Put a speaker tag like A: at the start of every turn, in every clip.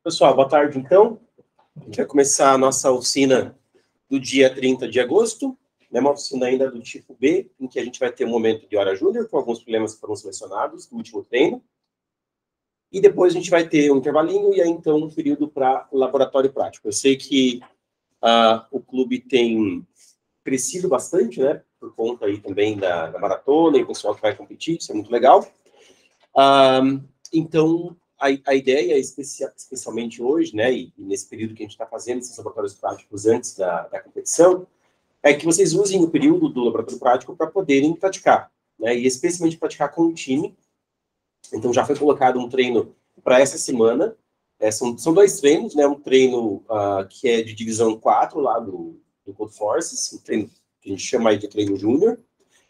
A: Pessoal, boa tarde, então. A gente vai começar a nossa oficina do dia 30 de agosto, né, uma oficina ainda do tipo B, em que a gente vai ter um momento de hora júnior, com alguns problemas que foram selecionados no último treino. E depois a gente vai ter um intervalinho e aí, então, um período para laboratório prático. Eu sei que o clube tem crescido bastante, né, por conta aí também da maratona e o pessoal que vai competir, isso é muito legal. Então, a ideia, especialmente hoje, né, e nesse período que a gente está fazendo esses laboratórios práticos antes da competição, é que vocês usem o período do laboratório prático para poderem praticar, né, e especialmente praticar com o time. Então, já foi colocado um treino para essa semana. São dois treinos, né, um treino que é de divisão 4, lá do Code Forces, um treino que a gente chama aí de treino júnior,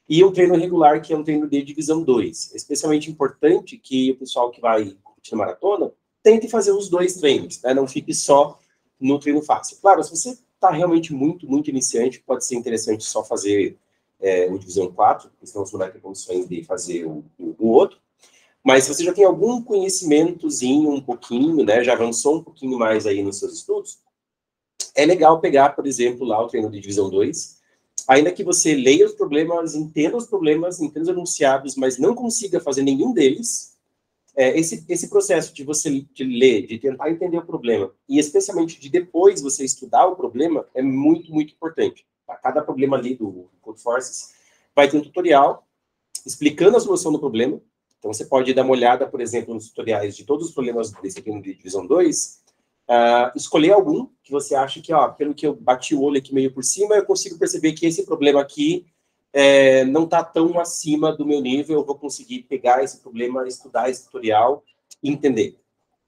A: e um treino regular, que é um treino de divisão 2. É especialmente importante que o pessoal que vai competir na maratona tente fazer os dois treinos, né? Não fique só no treino fácil. Claro, se você está realmente muito iniciante, pode ser interessante só fazer o divisão 4, porque senão você não vai ter condições de fazer o outro. Mas se você já tem algum conhecimentozinho, um pouquinho, né? Já avançou um pouquinho mais aí nos seus estudos, é legal pegar, por exemplo, lá o treino de divisão 2, ainda que você leia os problemas, entenda os enunciados, mas não consiga fazer nenhum deles, esse processo de você de ler, de tentar entender o problema, e especialmente de depois você estudar o problema, é muito importante. Tá? Cada problema ali do Code Forces vai ter um tutorial explicando a solução do problema. Então, você pode dar uma olhada, por exemplo, nos tutoriais de todos os problemas desse treino de divisão 2, escolher algum que você acha que, pelo que eu bati o olho aqui meio por cima, eu consigo perceber que esse problema aqui não está tão acima do meu nível, eu vou conseguir pegar esse problema, estudar esse tutorial e entender,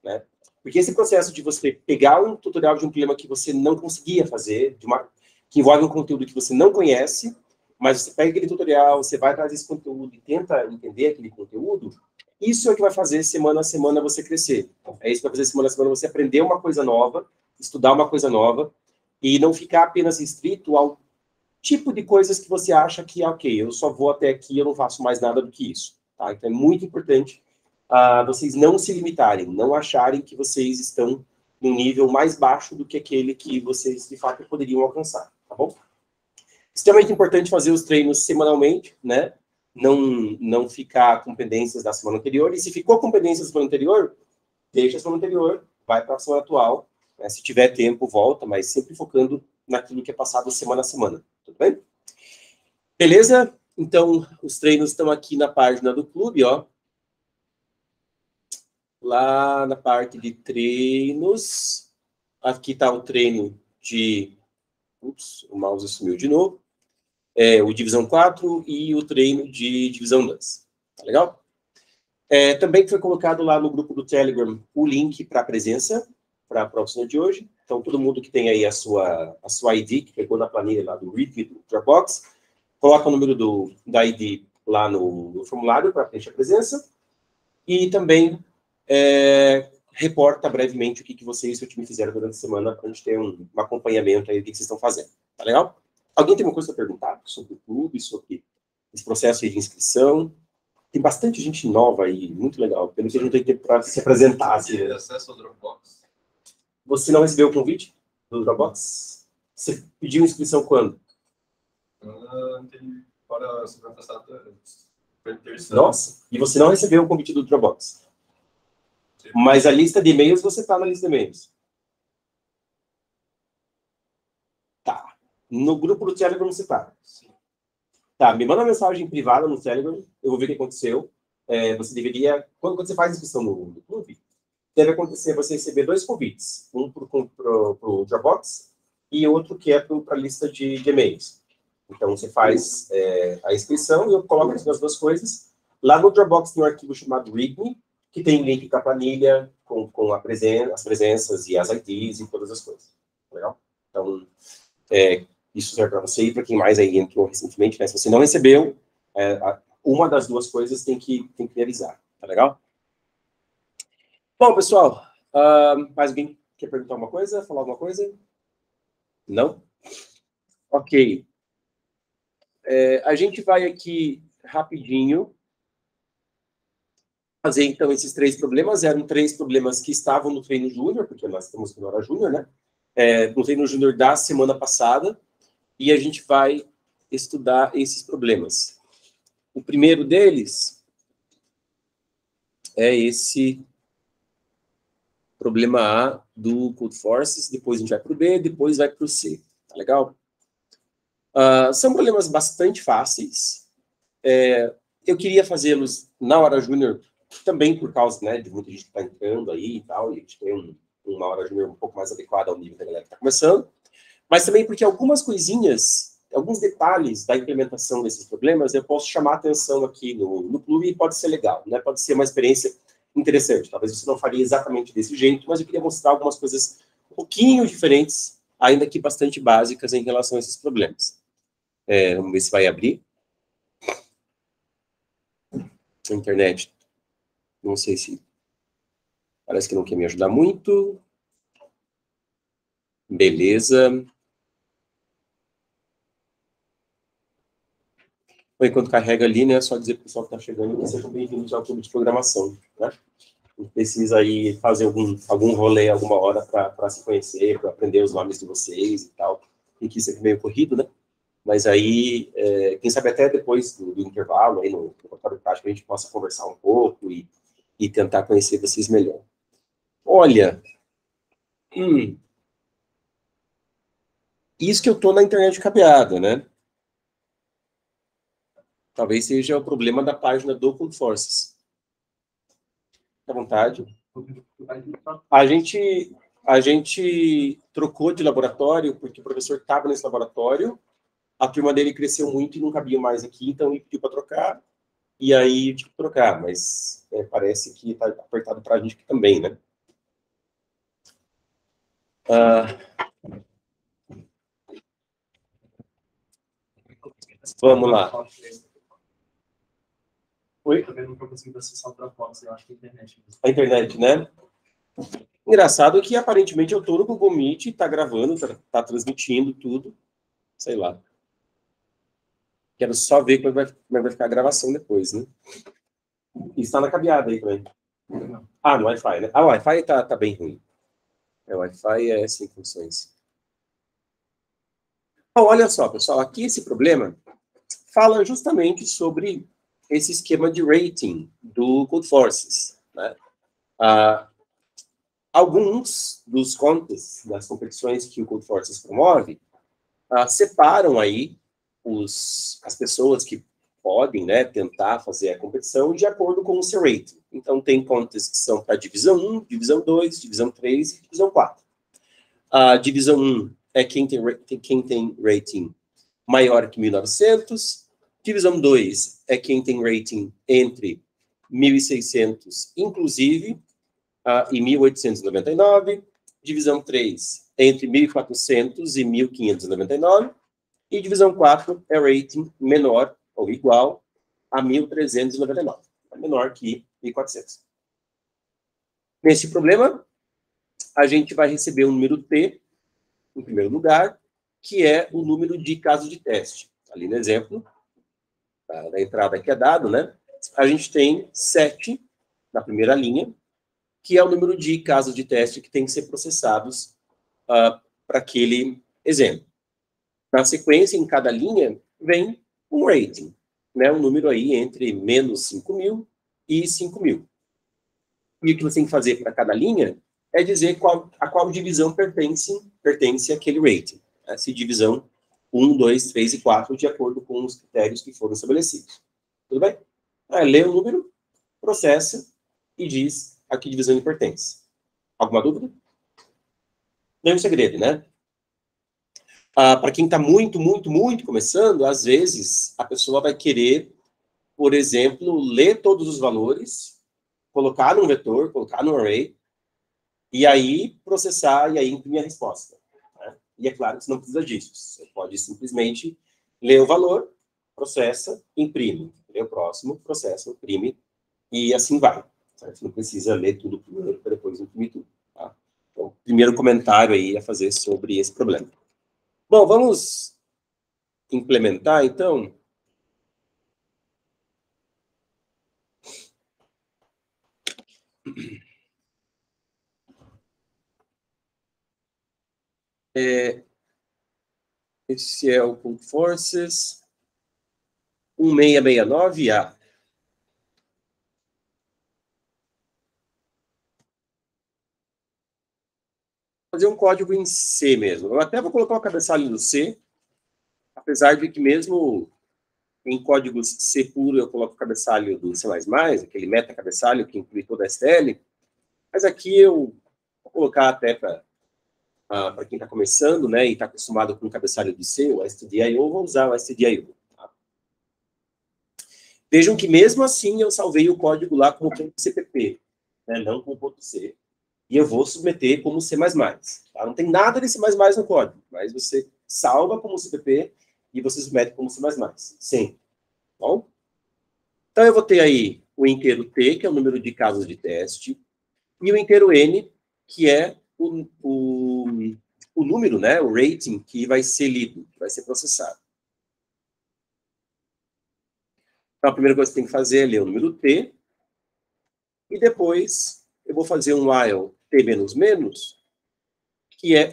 A: né? Porque esse processo de você pegar um tutorial de um problema que você não conseguia fazer, que envolve um conteúdo que você não conhece, mas você pega aquele tutorial, você vai atrás desse conteúdo e tenta entender aquele conteúdo, isso é o que vai fazer semana a semana você crescer. É isso que vai fazer semana a semana você aprender uma coisa nova, estudar uma coisa nova, e não ficar apenas restrito ao tipo de coisas que você acha que, ok, eu só vou até aqui, eu não faço mais nada do que isso. Tá? Então é muito importante vocês não se limitarem, não acharem que vocês estão num nível mais baixo do que aquele que vocês, de fato, poderiam alcançar, tá bom? Extremamente importante fazer os treinos semanalmente, né? Não ficar com pendências da semana anterior. E se ficou com pendências da semana anterior, deixa a semana anterior, vai para a semana atual. Né? Se tiver tempo, volta, mas sempre focando naquilo que é passado semana a semana. Tudo bem? Beleza? Então, os treinos estão aqui na página do clube, ó. Lá na parte de treinos. Aqui está o treino de... Ups, o mouse sumiu de novo. O Divisão 4 e o treino de Divisão 2. Tá legal? Também foi colocado lá no grupo do Telegram o link para a presença, para a oficina de hoje. Então, todo mundo que tem aí a sua ID, que pegou na planilha lá do README, do Dropbox, coloca o número da ID lá no formulário para preencher a presença. E também reporta brevemente o que vocês e o seu time fizeram durante a semana, para a gente ter um acompanhamento aí do que vocês estão fazendo. Tá legal? Alguém tem uma coisa para perguntar sobre o clube, sobre esse processo de inscrição? Tem bastante gente nova aí, muito legal. Pelo que a gente não tem tempo para se apresentar. Assim.
B: Acesso ao Dropbox.
A: Você não recebeu o convite do Dropbox? Você pediu inscrição quando?
B: Para semana passada.
A: Nossa, e você não recebeu o convite do Dropbox? Sim. Mas a lista de e-mails, você está na lista de e-mails? Tá. No grupo do Telegram você está? Sim. Tá, me manda uma mensagem privada no Telegram, eu vou ver o que aconteceu. Você deveria, quando você faz inscrição no clube, deve acontecer você receber 2 convites. Um para o Dropbox e outro que é para a lista de e-mails. Então, você faz a inscrição e eu coloco as 2 coisas. Lá no Dropbox tem um arquivo chamado README, que tem link para a planilha, com as presenças e as IDs e todas as coisas. Legal? Então, isso serve para você e para quem mais aí entrou recentemente, né? Se você não recebeu, uma das 2 coisas tem que me avisar, tá legal? Bom, pessoal, mais alguém quer perguntar alguma coisa, falar alguma coisa? Não? Ok. A gente vai aqui rapidinho fazer, então, esses 3 problemas. Eram 3 problemas que estavam no treino júnior, porque nós estamos no hora júnior, né? No treino júnior da semana passada, e a gente vai estudar esses problemas. O primeiro deles é esse problema A do Codeforces, depois a gente vai para o B, depois vai para o C. Tá legal? São problemas bastante fáceis. Eu queria fazê-los na hora júnior, também por causa, né, de muita gente que está entrando aí e tal, e a gente tem uma hora júnior um pouco mais adequada ao nível da galera que está começando, mas também porque algumas coisinhas, alguns detalhes da implementação desses problemas, eu posso chamar a atenção aqui no clube e pode ser legal, né? Pode ser uma experiência interessante. Talvez você não faria exatamente desse jeito, mas eu queria mostrar algumas coisas um pouquinho diferentes, ainda que bastante básicas em relação a esses problemas. Vamos ver se vai abrir. A internet, não sei se... Parece que não quer me ajudar muito. Beleza. Bom, enquanto carrega ali, né, só dizer para o pessoal que está chegando que sejam bem-vindos ao clube de programação, né? Não precisa aí fazer algum rolê alguma hora para se conhecer, para aprender os nomes de vocês e tal. E que isso é meio corrido, né? Mas aí, quem sabe até depois do intervalo, aí no laboratório prático, a gente possa conversar um pouco e tentar conhecer vocês melhor. Olha, isso que eu estou na internet cabeada, né? Talvez seja o problema da página do Codeforces. Fique à vontade. A gente trocou de laboratório porque o professor estava nesse laboratório, a turma dele cresceu muito e não cabia mais aqui, então ele pediu para trocar, e aí tive que trocar, mas parece que está apertado para a gente aqui também, né? Vamos lá. Oi? Eu não consegui acessar outra foto, eu acho que a internet. A internet, né? Engraçado que, aparentemente, eu estou no Google Meet, está gravando, está transmitindo tudo. Sei lá. Quero só ver como vai ficar a gravação depois, né? E está na cabeada aí também. Ah, no Wi-Fi, né? Ah, o Wi-Fi tá bem ruim. O Wi-Fi é sem funções. Bom, olha só, pessoal. Aqui esse problema fala justamente sobre esse esquema de rating do Codeforces, né? Alguns dos contests das competições que o Codeforces promove separam aí as pessoas que podem, né, tentar fazer a competição de acordo com o seu rating. Então, tem contests que são para divisão 1, divisão 2, divisão 3 e divisão 4. A divisão 1 é quem tem rating maior que 1.900. Divisão 2 é quem tem rating entre 1.600, inclusive, e 1.899. Divisão 3 entre 1.400 e 1.599. E divisão 4 é rating menor ou igual a 1.399. É menor que 1.400. Nesse problema, a gente vai receber um número T, em primeiro lugar, que é o número de casos de teste. Ali no exemplo, da entrada que é dado, né? A gente tem 7 na primeira linha, que é o número de casos de teste que tem que ser processados para aquele exemplo. Na sequência, em cada linha, vem um rating, né? Um número aí entre menos 5.000 e 5.000. E o que você tem que fazer para cada linha é dizer a qual divisão pertence àquele rating. Né? Se divisão 1, 2, 3 e 4, de acordo com os critérios que foram estabelecidos. Tudo bem? Lê o número, processa e diz a que divisão ele pertence. Alguma dúvida? Não é um segredo, né? Para quem está muito começando, às vezes a pessoa vai querer, por exemplo, ler todos os valores, colocar num vetor, colocar no array, e aí processar e aí imprimir a resposta. Né? E é claro que você não precisa disso. Você pode simplesmente ler o valor, processa, imprime. Lê o próximo, processa, imprime, e assim vai. Certo? Você não precisa ler tudo primeiro para depois imprimir tudo. Tá? Então, o primeiro comentário aí a fazer sobre esse problema. Bom, vamos implementar, então. Esse é o Pump Forces 1669A. Fazer um código em C mesmo. Eu até vou colocar o cabeçalho no C, apesar de que mesmo em códigos C puro eu coloco o cabeçalho do C++, aquele meta-cabeçalho que inclui toda a STL, mas aqui eu vou colocar até para quem está começando, né, e está acostumado com o cabeçalho do C, o stdio, vou usar o stdio. Tá? Vejam que mesmo assim eu salvei o código lá como .cpp, né, não como .c. E eu vou submeter como C++. Tá? Não tem nada de C++ no código, mas você salva como CPP e você submete como C++. Sim. Bom? Então, eu vou ter aí o inteiro T, que é o número de casos de teste, e o inteiro N, que é o número, né, o rating, que vai ser lido, que vai ser processado. Então, a primeira coisa que você tem que fazer é ler o número T, e depois eu vou fazer um while T-,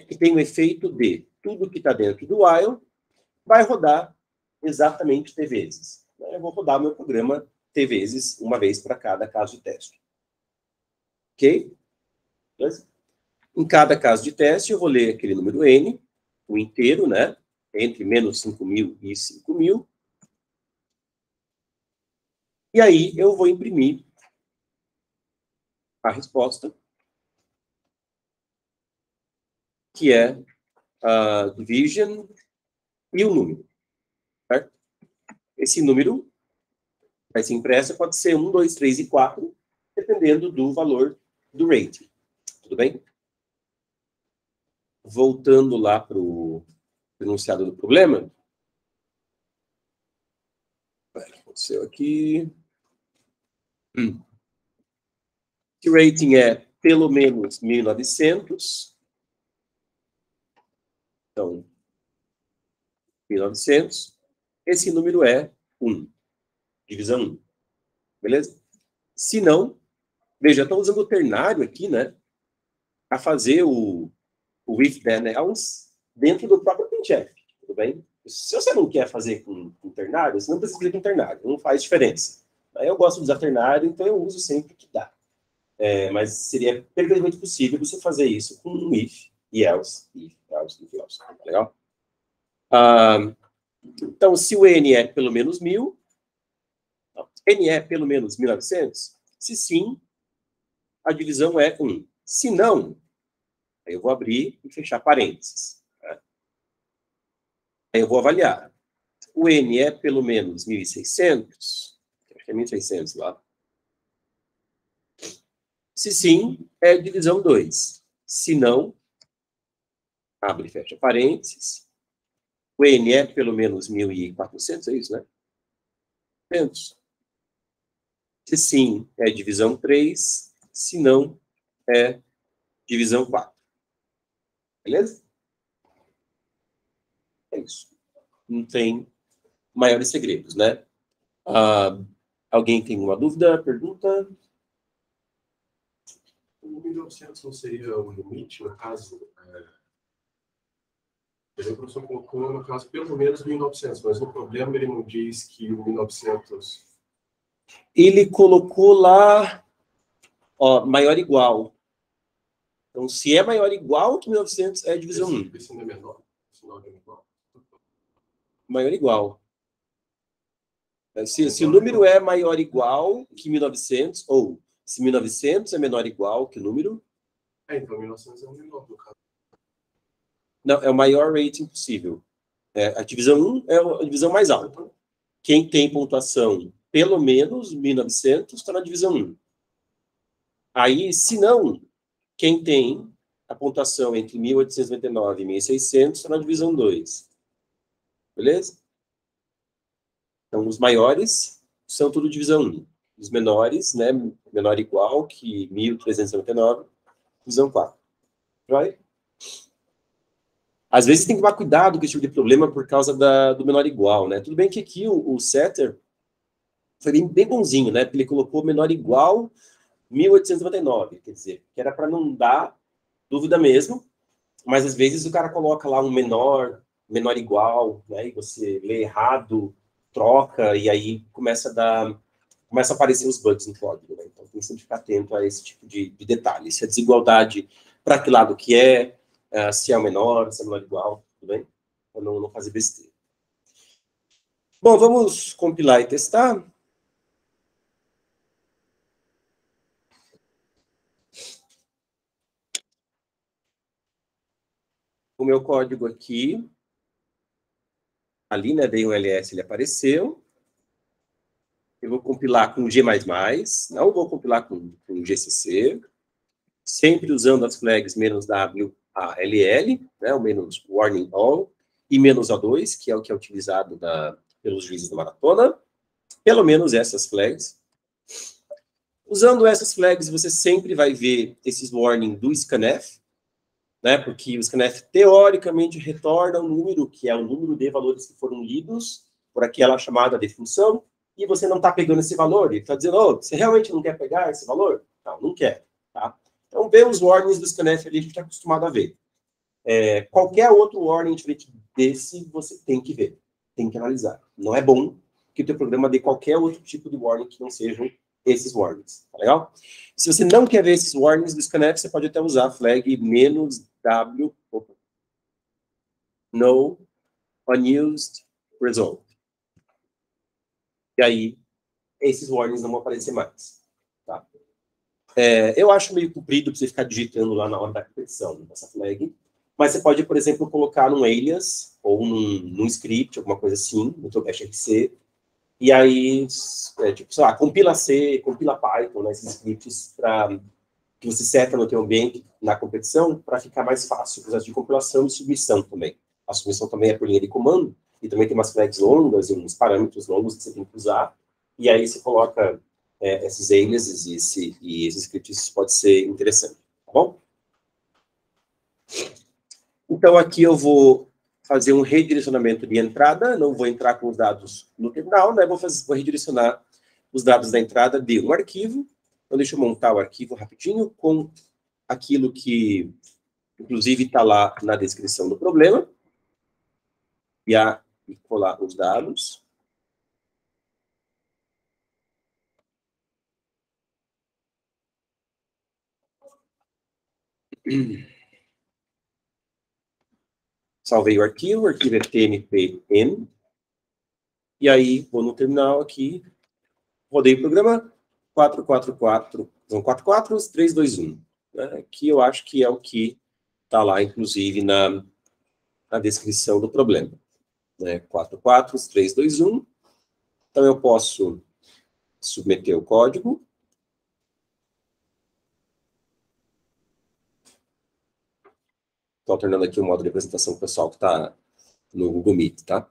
A: que tem o efeito de tudo que está dentro do while vai rodar exatamente T vezes. Eu vou rodar meu programa T vezes, uma vez para cada caso de teste. Ok? Beleza? Em cada caso de teste, eu vou ler aquele número N, o inteiro, né? Entre menos 5.000 e 5.000. E aí eu vou imprimir a resposta, que é a division e o número. Certo? Esse número vai ser impresso, pode ser 1, 2, 3 e 4, dependendo do valor do rating. Tudo bem? Voltando lá para o enunciado do problema. O que aconteceu aqui? O rating é pelo menos 1.900. Então, 1.900. Esse número é 1. Divisão 1. Beleza? Se não, veja, estou usando o ternário aqui, né? Para fazer o if then else dentro do próprio printf. Tudo bem? Se você não quer fazer com ternário, você não precisa fazer com ternário. Não faz diferença. Eu gosto de usar ternário, então eu uso sempre que dá. Mas seria perfeitamente possível você fazer isso com um if e else. If, else. Legal? Então, se o n é pelo menos 1.000, n é pelo menos 1.900, se sim, a divisão é 1. Se não, aí eu vou abrir e fechar parênteses. Tá? Aí eu vou avaliar. O n é pelo menos 1.600, acho que é 1.600 lá. Se sim, é divisão 2. Se não, abre e fecha parênteses. O n é pelo menos 1.400, é isso, né? 500. Se sim, é divisão 3. Se não, é divisão 4. Beleza? É isso. Não tem maiores segredos, né? Alguém tem uma dúvida, pergunta?
C: O 1.900 não seria o limite, no caso? O professor colocou, no caso, pelo menos 1.900, mas no problema ele não diz que o 1.900...
A: Ele colocou lá, ó, maior ou igual. Então, se é maior ou igual que 1.900, é divisão 1.
C: Esse não é menor. Não é igual.
A: Maior ou igual. Se o número é maior ou igual que 1.900, ou se 1.900 é menor ou igual que o número...
C: Então 1.900 é o menor, no caso.
A: Não, é o maior rating possível. A divisão 1 é a divisão mais alta. Quem tem pontuação pelo menos 1.900 está na divisão 1. Aí, se não, quem tem a pontuação entre 1.899 e 1.600 está na divisão 2. Beleza? Então, os maiores são tudo divisão 1. Os menores, né, menor ou igual que 1.399, divisão 4. Vai? Às vezes tem que tomar cuidado com esse tipo de problema por causa do menor igual, né? Tudo bem que aqui o setter foi bem bonzinho, né? Porque ele colocou menor igual 1899, quer dizer, que era para não dar dúvida mesmo, mas às vezes o cara coloca lá um menor igual, né, e você lê errado, troca, e aí começa a aparecer os bugs no código, né? Então tem que sempre ficar atento a esse tipo de detalhe. Se a desigualdade, para que lado que é, se é o menor, se é menor igual, tudo bem? Para não fazer besteira. Bom, vamos compilar e testar. O meu código aqui, ali, né, dei um ls, ele apareceu. Eu vou compilar com G++, não vou compilar com GCC, sempre usando as flags -w a ll, né, o menos warning all, e -o2, que é o que é utilizado pelos juízes da maratona, pelo menos essas flags. Usando essas flags, você sempre vai ver esses warning do scanf, né, porque o scanf, teoricamente, retorna um número, que é o número de valores que foram lidos por aquela chamada de função, e você não está pegando esse valor, ele está dizendo, oh, você realmente não quer pegar esse valor? Não, não quer, tá? Então, ver os warnings do scanf ali, a gente está acostumado a ver. Qualquer outro warning diferente desse, você tem que ver, tem que analisar. Não é bom que o teu programa dê qualquer outro tipo de warning que não sejam esses warnings, tá legal? Se você não quer ver esses warnings do scanf, você pode até usar a flag -w, no unused result. E aí, esses warnings não vão aparecer mais. Tá? Eu acho meio comprido para você ficar digitando lá na hora da repetição dessa flag, mas você pode, por exemplo, colocar num alias ou num script, alguma coisa assim, no teu bash RC, e aí, tipo, sei lá, compila C, compila Python, né, esses scripts que você seta no teu ambiente na competição para ficar mais fácil o processo de compilação e submissão também. A submissão também é por linha de comando, e também tem umas flags longas e uns parâmetros longos que você tem que usar, e aí você coloca esses aliases e esses scripts, isso pode ser interessante, tá bom? Então, aqui eu vou fazer um redirecionamento de entrada, não vou entrar com os dados no terminal, né? Vou redirecionar os dados da entrada de um arquivo. Então, deixa eu montar o arquivo rapidinho com aquilo que, inclusive, está lá na descrição do problema. E colar os dados. Salvei o arquivo é tmpn. E aí, vou no terminal aqui, rodei o programa 444, são 44321. Né? Aqui eu acho que é o que está lá, inclusive, na descrição do problema. Né? 44321. Então, eu posso submeter o código. Estou alternando aqui o modo de apresentação com o pessoal que está no Google Meet, tá?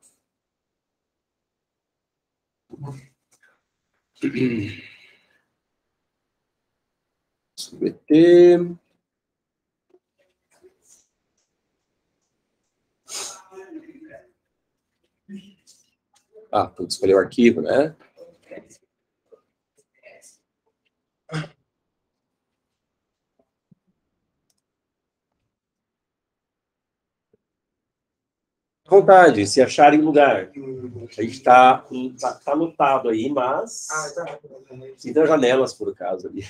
A: Submeter. Tem que escolher o arquivo, né? À vontade, se acharem lugar. A gente tá lotado aí, mas... E tem janelas, por acaso, ali.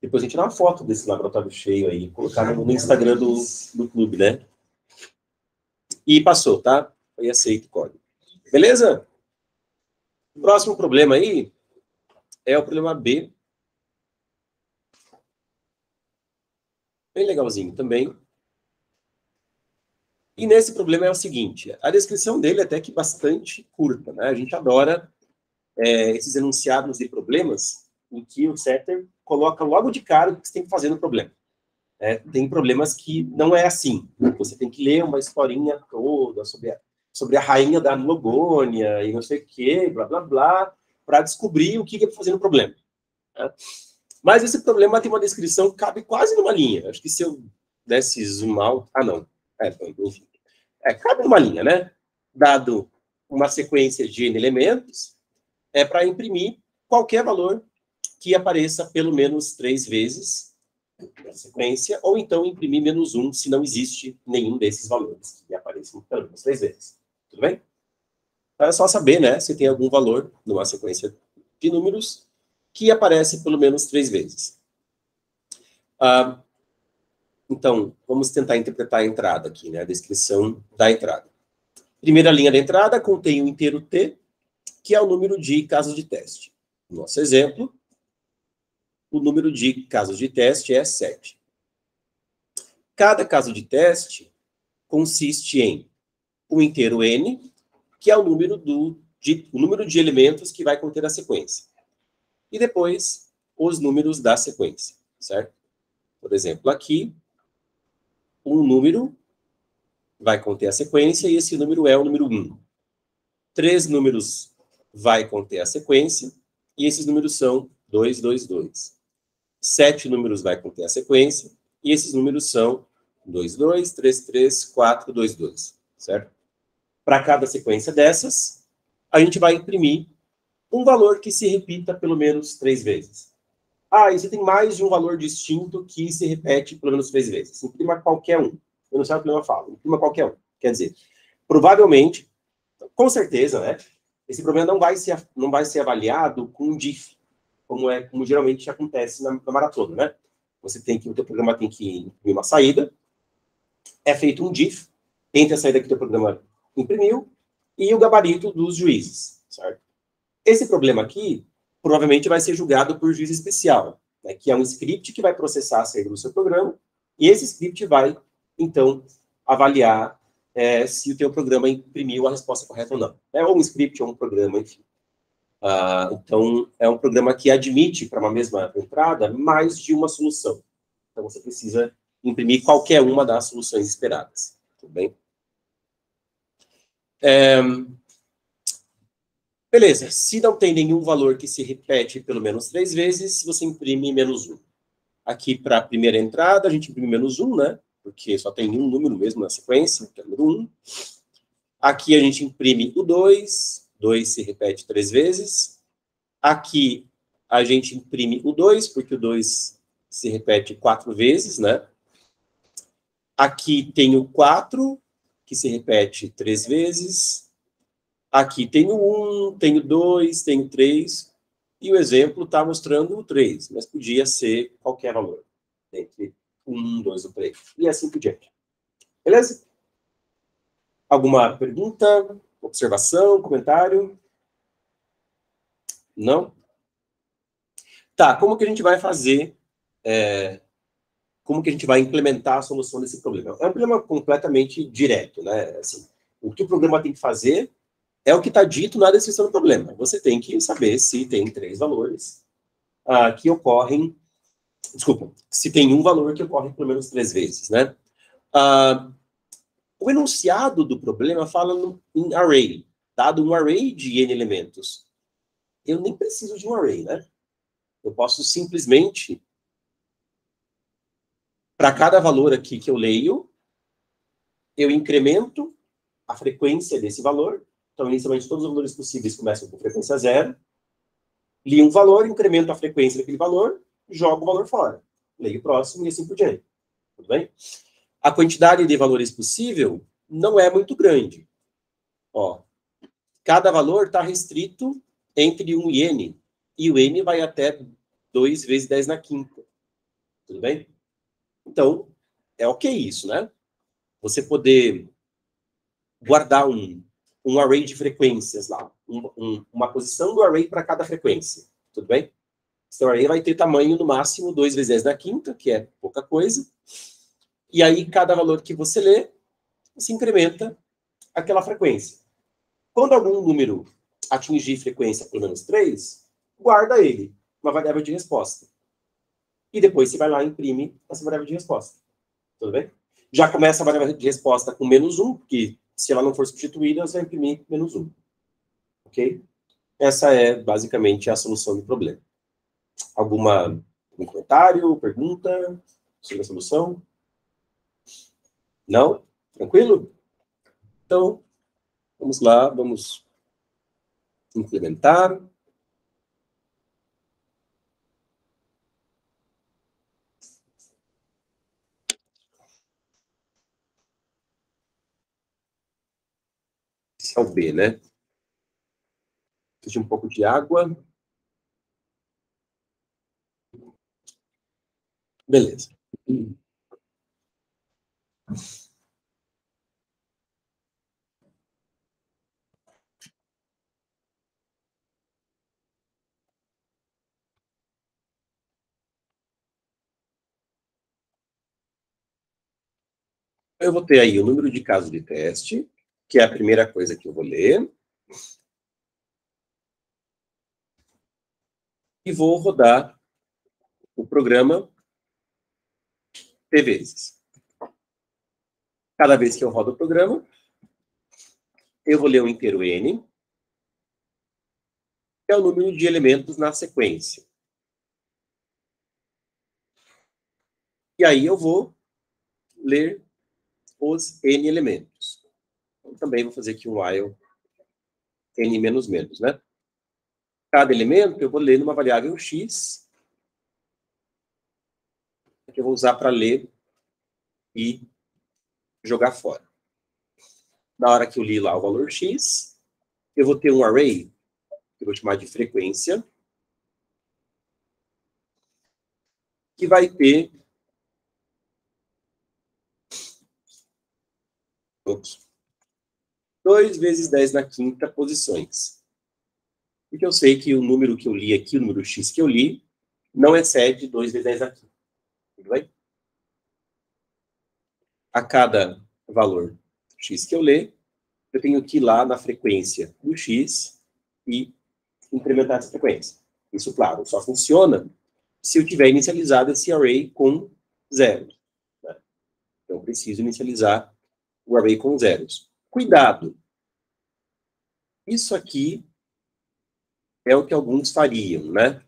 A: Depois a gente tira uma foto desse laboratório cheio aí, colocar no Instagram do clube, né? E passou, tá? Foi aceito o código. Beleza? O próximo problema aí é o problema B. Bem legalzinho também. E nesse problema é o seguinte, a descrição dele é até que bastante curta, né? A gente adora esses enunciados de problemas em que o setter coloca logo de cara o que você tem que fazer no problema. Tem problemas que não é assim. Você tem que ler uma historinha toda sobre a rainha da Logônia e não sei o quê, blá, blá, blá, para descobrir o que é para fazer no problema. Né? Mas esse problema tem uma descrição que cabe quase numa linha. Acho que se eu desse zoom out... não. Enfim. Cabe numa linha, né? Dado uma sequência de N elementos, é para imprimir qualquer valor que apareça pelo menos 3 vezes na sequência, ou então imprimir -1 se não existe nenhum desses valores que apareçam pelo menos 3 vezes. Tudo bem? Então é só saber, né, se tem algum valor numa sequência de números que aparece pelo menos 3 vezes. Então, vamos tentar interpretar a entrada aqui, né, a descrição da entrada. Primeira linha da entrada contém o inteiro t, que é o número de casos de teste. No nosso exemplo, o número de casos de teste é 7. Cada caso de teste consiste em o inteiro n, que é o número de elementos que vai conter a sequência. E depois, os números da sequência, certo? Por exemplo, aqui, um número vai conter a sequência e esse número é o número 1. 3 números vai conter a sequência e esses números são 2, 2, 2. 7 números vai conter a sequência e esses números são 2, 2, 3, 3, 4, 2, 2, certo? Para cada sequência dessas, a gente vai imprimir um valor que se repita pelo menos 3 vezes. E você tem mais de um valor distinto que se repete pelo menos 3 vezes. Imprima qualquer um. Eu não sei o que eu falo. Imprima qualquer um. Quer dizer, provavelmente, com certeza, né? Esse problema não vai ser avaliado com um diff, como geralmente acontece na maratona, né? O teu programa tem que imprimir uma saída, é feito um diff entre a saída que o teu programa imprimiu e o gabarito dos juízes, certo? Esse problema aqui provavelmente vai ser julgado por juiz especial, né, que é um script que vai processar a saída do seu programa, e esse script vai, então, avaliar se o teu programa imprimiu a resposta correta ou não. É ou um script ou um programa, enfim. Então, é um programa que admite, para uma mesma entrada, mais de uma solução. Então, você precisa imprimir qualquer uma das soluções esperadas. Tudo bem? Beleza. Se não tem nenhum valor que se repete pelo menos 3 vezes, você imprime -1. Aqui, para a primeira entrada, a gente imprime -1, né? Porque só tem um número mesmo na sequência, que é o número 1. Aqui a gente imprime o 2. 2 se repete 3 vezes. Aqui a gente imprime o 2, porque o 2 se repete 4 vezes, né? Aqui tem o 4, que se repete 3 vezes. Aqui tem o 1, tem o 2, tem o 3. E o exemplo está mostrando o 3, mas podia ser qualquer valor. Entre 1, 2 ou 3. E assim por diante. Beleza? Alguma pergunta, observação, comentário? Não? Tá, como que a gente vai fazer... como que a gente vai implementar a solução desse problema? É um problema completamente direto, né? Assim, o que o programa tem que fazer é o que está dito na descrição do problema. Você tem que saber se tem 3 valores que ocorrem... Desculpa, se tem um valor que ocorre pelo menos 3 vezes, né? O enunciado do problema fala em array. Dado um array de n elementos, eu nem preciso de um array, né? Eu posso simplesmente, para cada valor aqui que eu leio, eu incremento a frequência desse valor. Então, inicialmente, todos os valores possíveis começam com frequência 0. Li um valor, incremento a frequência daquele valor, jogo o valor fora. Leio o próximo e assim por diante. Tudo bem? A quantidade de valores possível não é muito grande. Ó, cada valor está restrito entre 1 e n. E o n vai até 2 vezes 10 na quinta. Tudo bem? Então, é ok isso, né? Você poder guardar um array de frequências lá. Uma posição do array para cada frequência. Tudo bem? Então, o array vai ter tamanho, no máximo, 2 vezes 10 na quinta, que é pouca coisa. E aí, cada valor que você lê, você incrementa aquela frequência. Quando algum número atingir frequência pelo menos 3, guarda ele, uma variável de resposta. E depois você vai lá e imprime essa variável de resposta. Tudo bem? Já começa a variável de resposta com -1, porque se ela não for substituída, você vai imprimir -1. Ok? Essa é, basicamente, a solução do problema. Algum comentário, pergunta sobre a solução? Não? Tranquilo? Então, vamos lá, vamos implementar. Esse é o B, né? Preciso de um pouco de água. Beleza. Eu vou ter aí o número de casos de teste, que é a primeira coisa que eu vou ler. E vou rodar o programa P vezes. Cada vez que eu rodo o programa, eu vou ler o inteiro N, que é o número de elementos na sequência. E aí eu vou ler os N elementos. Então, também vou fazer aqui um while N menos menos, né? Cada elemento eu vou ler numa variável X, que eu vou usar para ler e jogar fora. Na hora que eu li lá o valor X, eu vou ter um array, que eu vou chamar de frequência, que vai ter 2 vezes 10 na quinta posições. Porque eu sei que o número que eu li aqui, o número X que eu li, não excede 2 vezes 10 na quinta. Tudo bem? A cada valor X que eu ler, eu tenho que ir lá na frequência do X e incrementar essa frequência. Isso, claro, só funciona se eu tiver inicializado esse array com 0. Né? Então, eu preciso inicializar o array com zeros. Cuidado! Isso aqui é o que alguns fariam, né?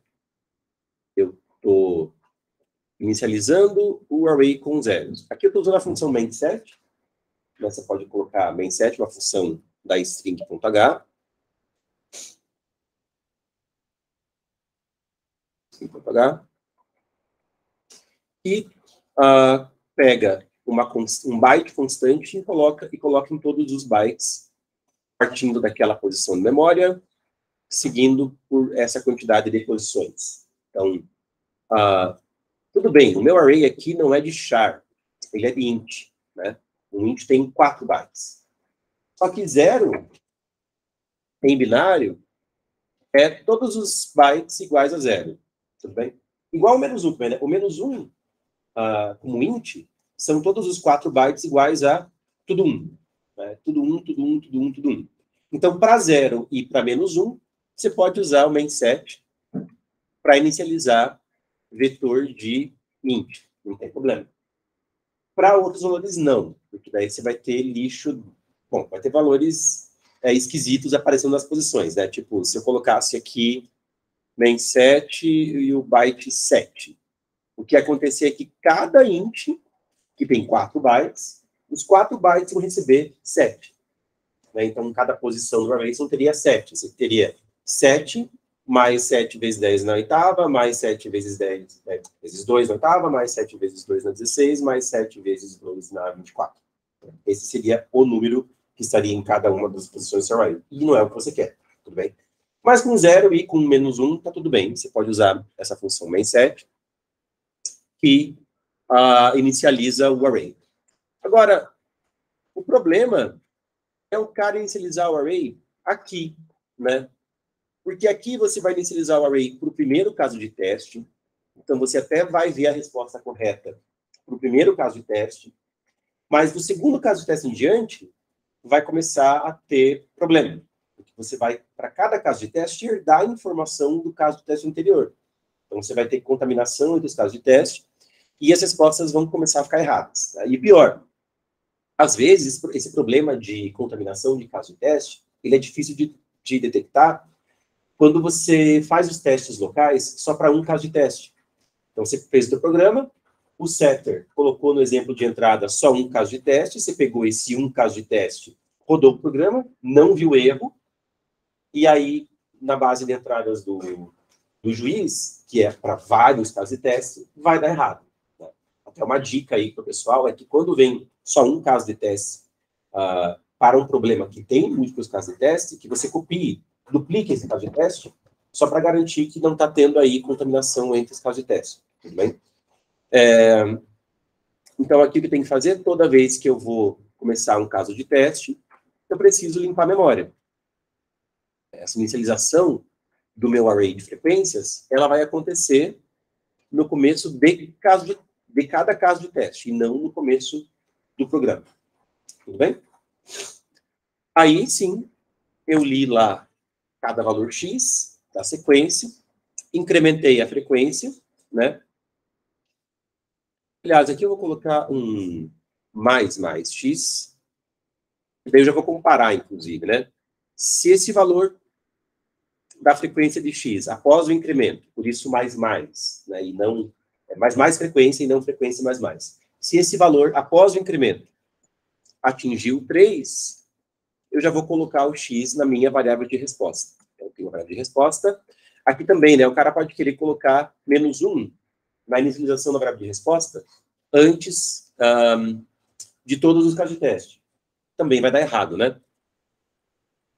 A: Eu estou inicializando o array com zeros. Aqui eu estou usando a função main_set. Você pode colocar main_set, uma função da string.h. E pega um byte constante e coloca em todos os bytes, partindo daquela posição de memória, seguindo por essa quantidade de posições. Então, tudo bem, o meu array aqui não é de char, ele é de int, né? Um int tem 4 bytes. Só que 0, em binário, é todos os bytes iguais a 0. Tudo bem? Igual o -1, né? O -1, como int, são todos os 4 bytes iguais a tudo 1. Né? Tudo 1, tudo 1, tudo 1, tudo 1. Então, para 0 e para -1, você pode usar o main_set para inicializar vetor de int. Não tem problema. Para outros valores, não. Porque daí você vai ter lixo... Bom, vai ter valores esquisitos aparecendo nas posições, né? Tipo, se eu colocasse aqui main_set e o byte 7. O que ia acontecer é que cada int, que tem 4 bytes, os 4 bytes vão receber 7. Né? Então, cada posição do array não teria 7. Você teria 7 mais 7 vezes 10 na oitava, mais 7 vezes 10 vezes 2 na oitava, mais 7 vezes 2 na 16, mais 7 vezes 2 na 24. Esse seria o número que estaria em cada uma das posições do seu array. E não é o que você quer, tudo bem? Mas com 0 e com -1, tá tudo bem. Você pode usar essa função main_set, que inicializa o array. Agora, o problema é o cara inicializar o array aqui, né? Porque aqui você vai inicializar o array para o primeiro caso de teste. Então, você até vai ver a resposta correta para o primeiro caso de teste. Mas do segundo caso de teste em diante, vai começar a ter problema. Porque você vai, para cada caso de teste, herdar a informação do caso de teste anterior. Então, você vai ter contaminação entre os casos de teste e as respostas vão começar a ficar erradas. Tá? E pior, às vezes, esse problema de contaminação de caso de teste, ele é difícil de detectar quando você faz os testes locais só para um caso de teste. Então, você fez o seu programa, o setter colocou no exemplo de entrada só um caso de teste, você pegou esse um caso de teste, rodou o programa, não viu erro, e aí, na base de entradas do juiz, que é para vários casos de teste, vai dar errado. Né? Até uma dica aí para o pessoal é que quando vem só um caso de teste para um problema que tem múltiplos casos de teste, que você copie, duplique esse caso de teste, só para garantir que não está tendo aí contaminação entre os casos de teste. Tudo bem? Então, aqui o que tem que fazer, toda vez que eu vou começar um caso de teste, eu preciso limpar a memória. Essa inicialização do meu array de frequências, ela vai acontecer no começo de cada caso de teste, e não no começo do programa. Tudo bem? Aí, sim, eu li lá cada valor X da sequência, incrementei a frequência, né? Aliás, aqui eu vou colocar um mais X, e daí eu já vou comparar, inclusive, né? Se esse valor da frequência de X, após o incremento, por isso mais, né? E não, mais frequência e não frequência mais. Se esse valor, após o incremento, atingiu 3, eu já vou colocar o X na minha variável de resposta. Eu tenho uma variável de resposta. Aqui também, né? O cara pode querer colocar -1 na inicialização da variável de resposta antes de todos os casos de teste. Também vai dar errado, né?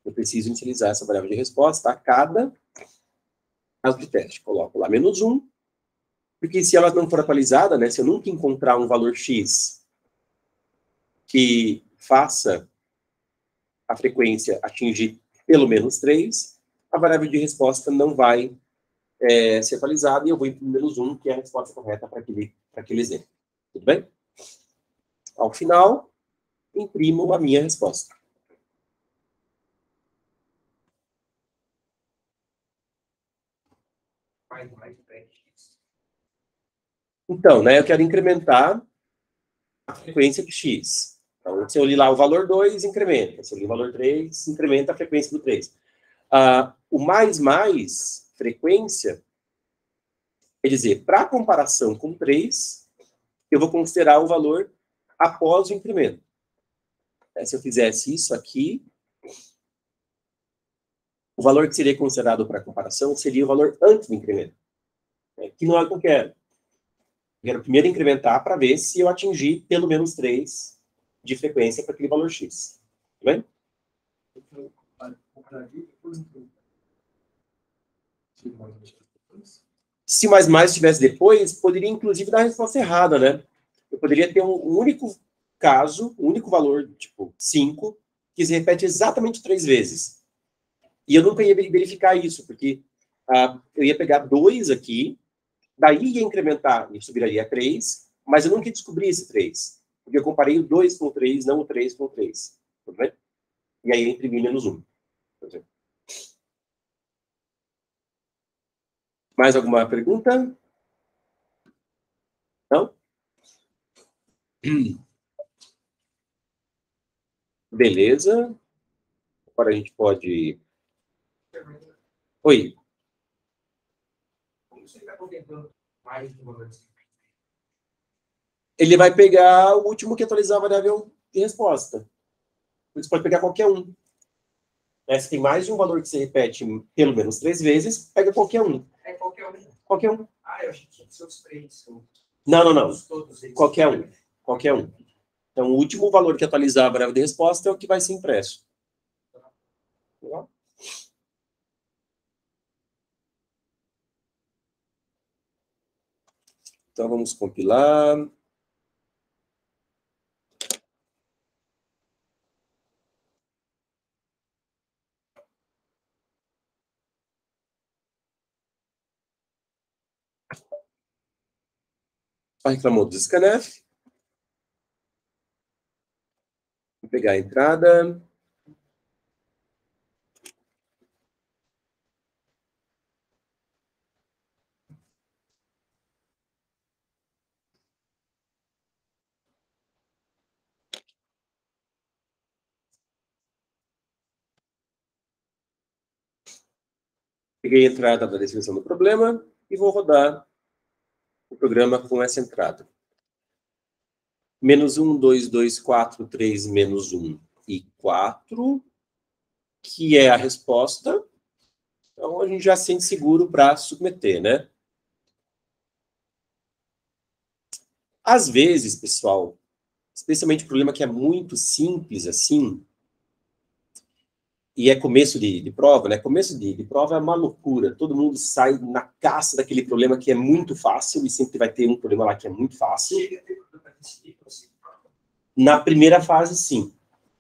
A: Eu preciso inicializar essa variável de resposta a cada caso de teste. Coloco lá -1, porque se ela não for atualizada, né? Se eu nunca encontrar um valor X que faça a frequência atingir pelo menos 3, a variável de resposta não vai ser atualizada e eu vou imprimir -1, que é a resposta correta para aquele exemplo. Tudo bem? Ao final, imprimo a minha resposta. Então, né, eu quero incrementar a frequência de X. Então, se eu li lá o valor 2, incrementa. Se eu li o valor 3, incrementa a frequência do 3. O mais frequência, quer dizer, para comparação com 3, eu vou considerar o valor após o incremento. Se eu fizesse isso aqui, o valor que seria considerado para comparação seria o valor antes do incremento, que não é o que eu quero. Eu quero primeiro incrementar para ver se eu atingir pelo menos 3 de frequência para aquele valor X. Tudo bem? Se o mais estivesse depois, poderia inclusive dar a resposta errada, né? Eu poderia ter um único caso, um único valor, tipo 5, que se repete exatamente 3 vezes. E eu nunca ia verificar isso, porque eu ia pegar 2 aqui, daí ia incrementar, e subiraria a 3, mas eu nunca ia descobrir esse 3. Porque eu comparei o 2 com o 3, não o 3 com o 3. Tudo bem? E aí eu imprimi -1. Mais alguma pergunta? Não? Beleza. Agora a gente pode... Oi. Ele vai pegar o último que atualizar a variável de resposta. Você pode pegar qualquer um. Se tem mais de um valor que se repete pelo menos 3 vezes, pega qualquer um.
B: Qualquer um.
A: Qualquer um.
B: Eu achei que tinha que ser os 3.
A: Não. Qualquer um. Qualquer um. Então, o último valor que atualizar a variável de resposta é o que vai ser impresso. Legal? Então, vamos compilar. Reclamou do scanf. Vou pegar a entrada. Peguei a entrada da descrição do problema e vou rodar o programa com essa entrada. -1, 2, 2, 4, 3, -1 e 4, que é a resposta. Então, a gente já se sente seguro para submeter, né? Às vezes, pessoal, especialmente o problema que é muito simples assim, e é começo de prova, né? Começo de prova é uma loucura. Todo mundo sai na caça daquele problema que é muito fácil, e sempre vai ter um problema lá que é muito fácil. Na primeira fase, sim.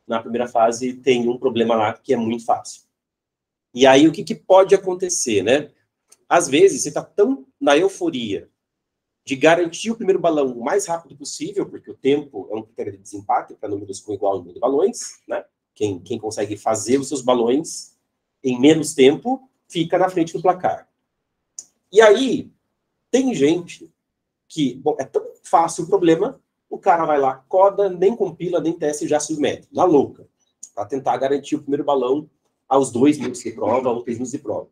A: Na primeira fase tem um problema lá que é muito fácil. E aí, o que pode acontecer, né? Às vezes, você está tão na euforia de garantir o primeiro balão o mais rápido possível, porque o tempo é um critério de desempate para números com igual número de balões, né? Quem consegue fazer os seus balões em menos tempo, fica na frente do placar. E aí, tem gente que, bom, é tão fácil o problema, o cara vai lá, coda, nem compila, nem testa e já submete, na louca, para tentar garantir o primeiro balão aos 2 minutos de prova ou 3 minutos de prova.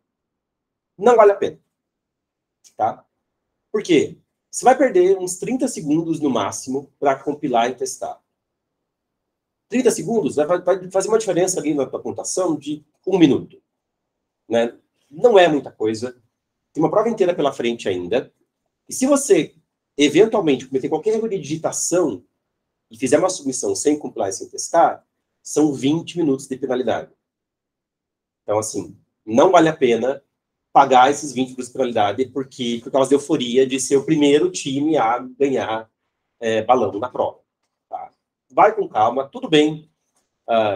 A: Não vale a pena. Tá? Por quê? Você vai perder uns 30 segundos no máximo para compilar e testar. 30 segundos vai fazer uma diferença ali na tua pontuação de 1 minuto. Né? Não é muita coisa. Tem uma prova inteira pela frente ainda. E se você, eventualmente, cometer qualquer erro de digitação e fizer uma submissão sem compilar e sem testar, são 20 minutos de penalidade. Então, assim, não vale a pena pagar esses 20 minutos de penalidade por causa da euforia de ser o primeiro time a ganhar balão na prova. Tá? Vai com calma, tudo bem.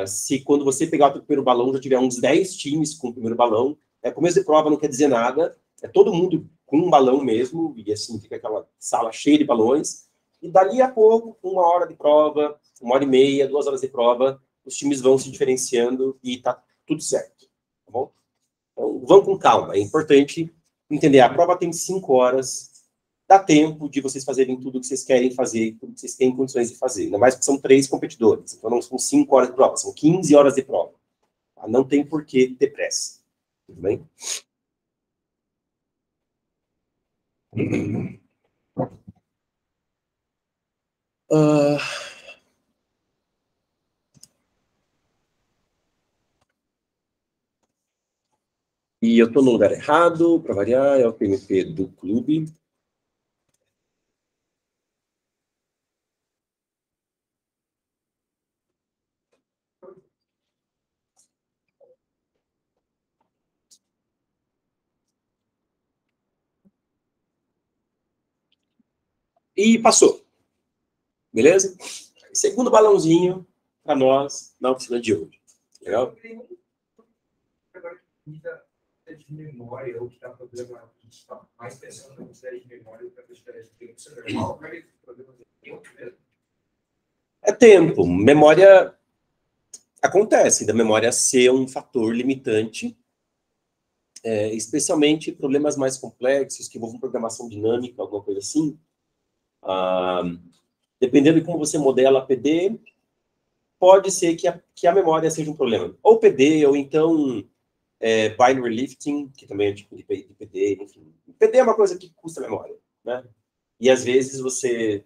A: Se quando você pegar o teu primeiro balão já tiver uns 10 times com o primeiro balão, começo de prova não quer dizer nada, é todo mundo com um balão mesmo, e assim fica aquela sala cheia de balões, e dali a pouco, 1 hora de prova, 1h30, 2 horas de prova, os times vão se diferenciando e tá tudo certo, tá bom? Então, vão com calma, é importante entender, a prova tem 5 horas, dá tempo de vocês fazerem tudo o que vocês querem fazer, tudo que vocês têm condições de fazer, ainda mais porque são 3 competidores, então não são 5 horas de prova, são 15 horas de prova, tá? Não tem por que ter pressa, tudo bem? E eu estou no lugar errado, para variar, é o PMP do clube. E passou. Beleza? Segundo balãozinho para nós na oficina de hoje. Legal?
B: De memória, ou que está problema, está mais pensando na série de memória para a série de tempo, isso é normal, mas problema de tempo mesmo.
A: É tempo. Memória acontece, da memória ser um fator limitante, especialmente problemas mais complexos, que envolvam programação dinâmica, alguma coisa assim. Dependendo de como você modela a PD, pode ser que a memória seja um problema. Ou PD, ou então binary lifting, que também é um tipo de PD, enfim. PD é uma coisa que custa memória, né? E às vezes você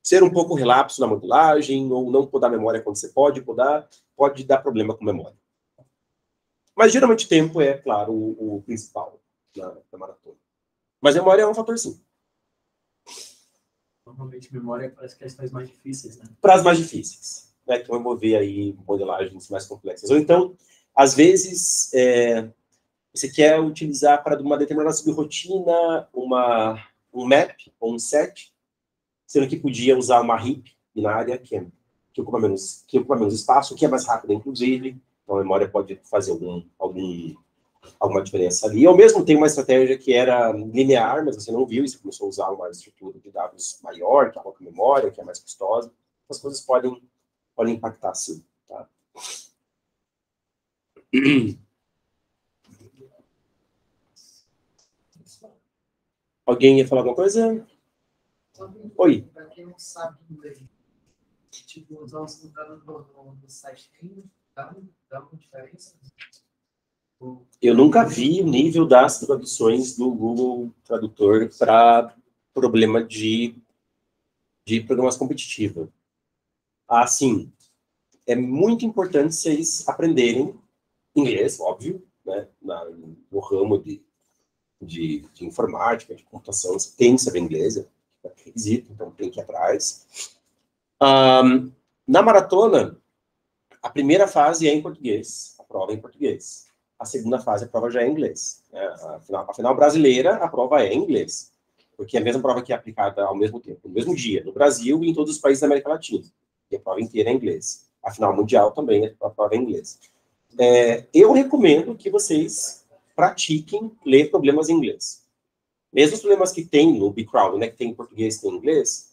A: ser um pouco relapso na modelagem, ou não podar memória quando você pode podar, pode dar problema com memória. Mas geralmente tempo é, claro, o principal na maratona. Mas memória é um fator sim.
D: Normalmente memória para as questões mais difíceis, né?
A: Para as mais difíceis, né, que vão envolver aí modelagens mais complexas. Ou então, às vezes, você quer utilizar para uma determinada subrotina um map ou um set, sendo que podia usar uma heap binária, que ocupa menos espaço, que é mais rápida, inclusive. Então, a memória pode fazer alguma diferença ali. Ou mesmo tem uma estratégia que era linear, mas você não viu, e você começou a usar uma estrutura de dados maior, que é a pouca memória, que é mais custosa. As coisas podem impactar, sim. Tá? Alguém ia falar alguma coisa? Oi.
D: Para quem não sabe inglês, tipo, usar os dados do site dá uma diferença?
A: Eu nunca vi o nível das traduções do Google Tradutor para problema de programação competitiva. Assim, é muito importante vocês aprenderem inglês, óbvio, né? No ramo de informática, de computação, você tem que saber inglês, é requisito, então tem que ir atrás. Na maratona, A primeira fase é em português, a prova é em português. A segunda fase, a prova já é em inglês. A final brasileira, a prova é em inglês. Porque é a mesma prova que é aplicada ao mesmo tempo, no mesmo dia, no Brasil e em todos os países da América Latina. E a prova inteira é em inglês. A final mundial também, a prova é em inglês. Eu recomendo que vocês pratiquem ler problemas em inglês. Mesmo os problemas que tem no BCrowd, né, que tem em português e tem em inglês,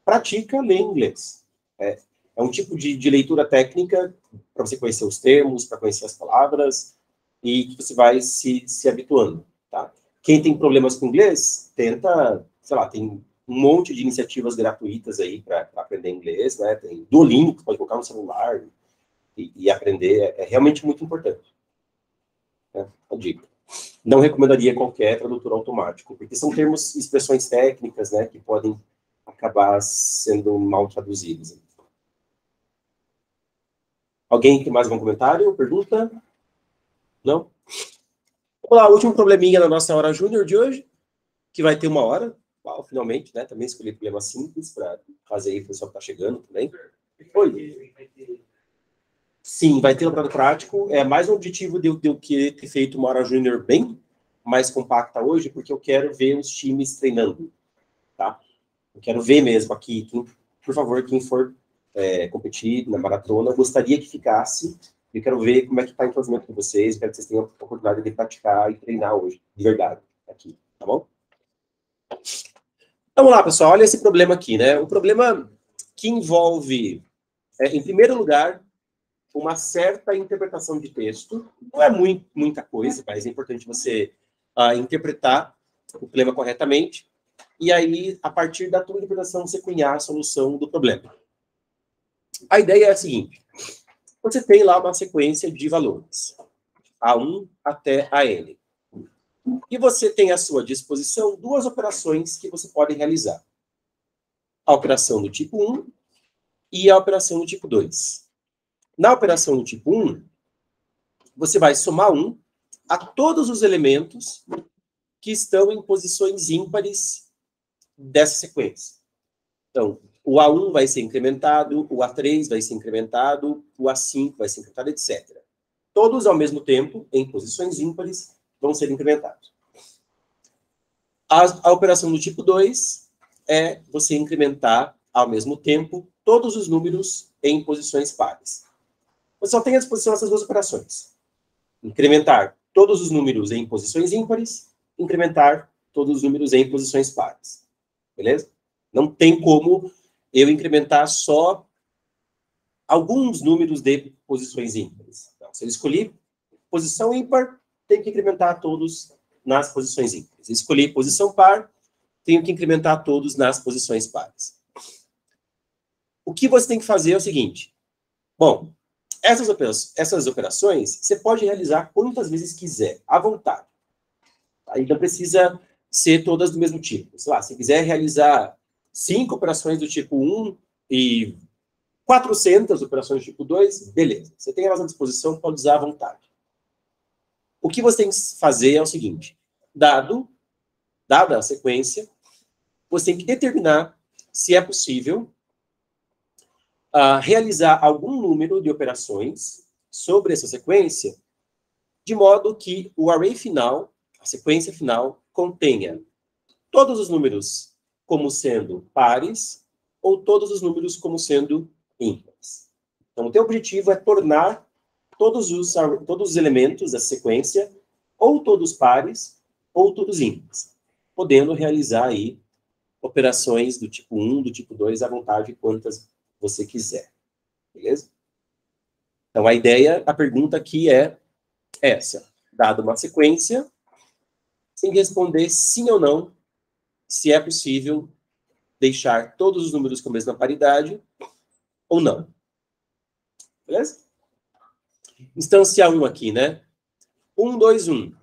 A: pratica ler em inglês. É um tipo de leitura técnica para você conhecer os termos, para conhecer as palavras, e que você vai se habituando, tá? Quem tem problemas com inglês, tenta, sei lá, tem um monte de iniciativas gratuitas aí para aprender inglês, né? Tem Duolingo, que você pode colocar no celular e aprender, é realmente muito importante. A dica. Não recomendaria qualquer tradutor automático, porque são termos, expressões técnicas, né, que podem acabar sendo mal traduzidos. Alguém tem mais algum comentário ou pergunta? Não? Vamos lá, o último probleminha da nossa hora júnior de hoje, que vai ter 1 hora. Uau, finalmente, né? Também escolhi problema simples para fazer aí o pessoal que está chegando também. Oi. Sim, vai ter laboratório prático. É mais um objetivo de eu querer ter feito 1 hora júnior bem mais compacta hoje, porque eu quero ver os times treinando, tá? Eu quero ver mesmo aqui, por favor, quem for competir na maratona, eu gostaria que ficasse. Eu quero ver como é que está o entrosamento de vocês, quero que vocês tenham a oportunidade de praticar e treinar hoje, de verdade, aqui, tá bom? Vamos lá, pessoal, olha esse problema aqui, né? O problema que envolve, em primeiro lugar, uma certa interpretação de texto. Não é muita coisa, mas é importante você interpretar o problema corretamente. E aí, a partir da tua interpretação, você cunhar a solução do problema. A ideia é a seguinte. Você tem lá uma sequência de valores, A1 até AN. E você tem à sua disposição 2 operações que você pode realizar. A operação do tipo 1 e a operação do tipo 2. Na operação do tipo 1, você vai somar 1 a todos os elementos que estão em posições ímpares dessa sequência. Então, o A1 vai ser incrementado, o A3 vai ser incrementado, o A5 vai ser incrementado, etc. Todos ao mesmo tempo, em posições ímpares, vão ser incrementados. A operação do tipo 2 é você incrementar, ao mesmo tempo, todos os números em posições pares. Você só tem à disposição essas 2 operações. Incrementar todos os números em posições ímpares, incrementar todos os números em posições pares. Beleza? Não tem como eu incrementar só alguns números de posições ímpares. Então, se eu escolhi posição ímpar, tenho que incrementar todos nas posições ímpares. Se escolhi posição par, tenho que incrementar todos nas posições pares. O que você tem que fazer é o seguinte. Bom, essas operações você pode realizar quantas vezes quiser, à vontade. Aí não precisa ser todas do mesmo tipo. Sei lá, se quiser realizar 5 operações do tipo 1 e 400 operações do tipo 2, beleza. Você tem elas à disposição, pode usar à vontade. O que você tem que fazer é o seguinte. Dada a sequência, você tem que determinar se é possível realizar algum número de operações sobre essa sequência, de modo que o array final, a sequência final, contenha todos os números como sendo pares ou todos os números como sendo ímpares. Então, o teu objetivo é tornar todos os elementos da sequência ou todos pares ou todos ímpares, podendo realizar aí operações do tipo 1, do tipo 2, à vontade, quantas você quiser. Beleza? Então, a pergunta aqui é essa. Dada uma sequência, sem responder sim ou não, se é possível deixar todos os números com a mesma paridade ou não. Beleza? Instância 1 aqui, né? 1, 2, 1.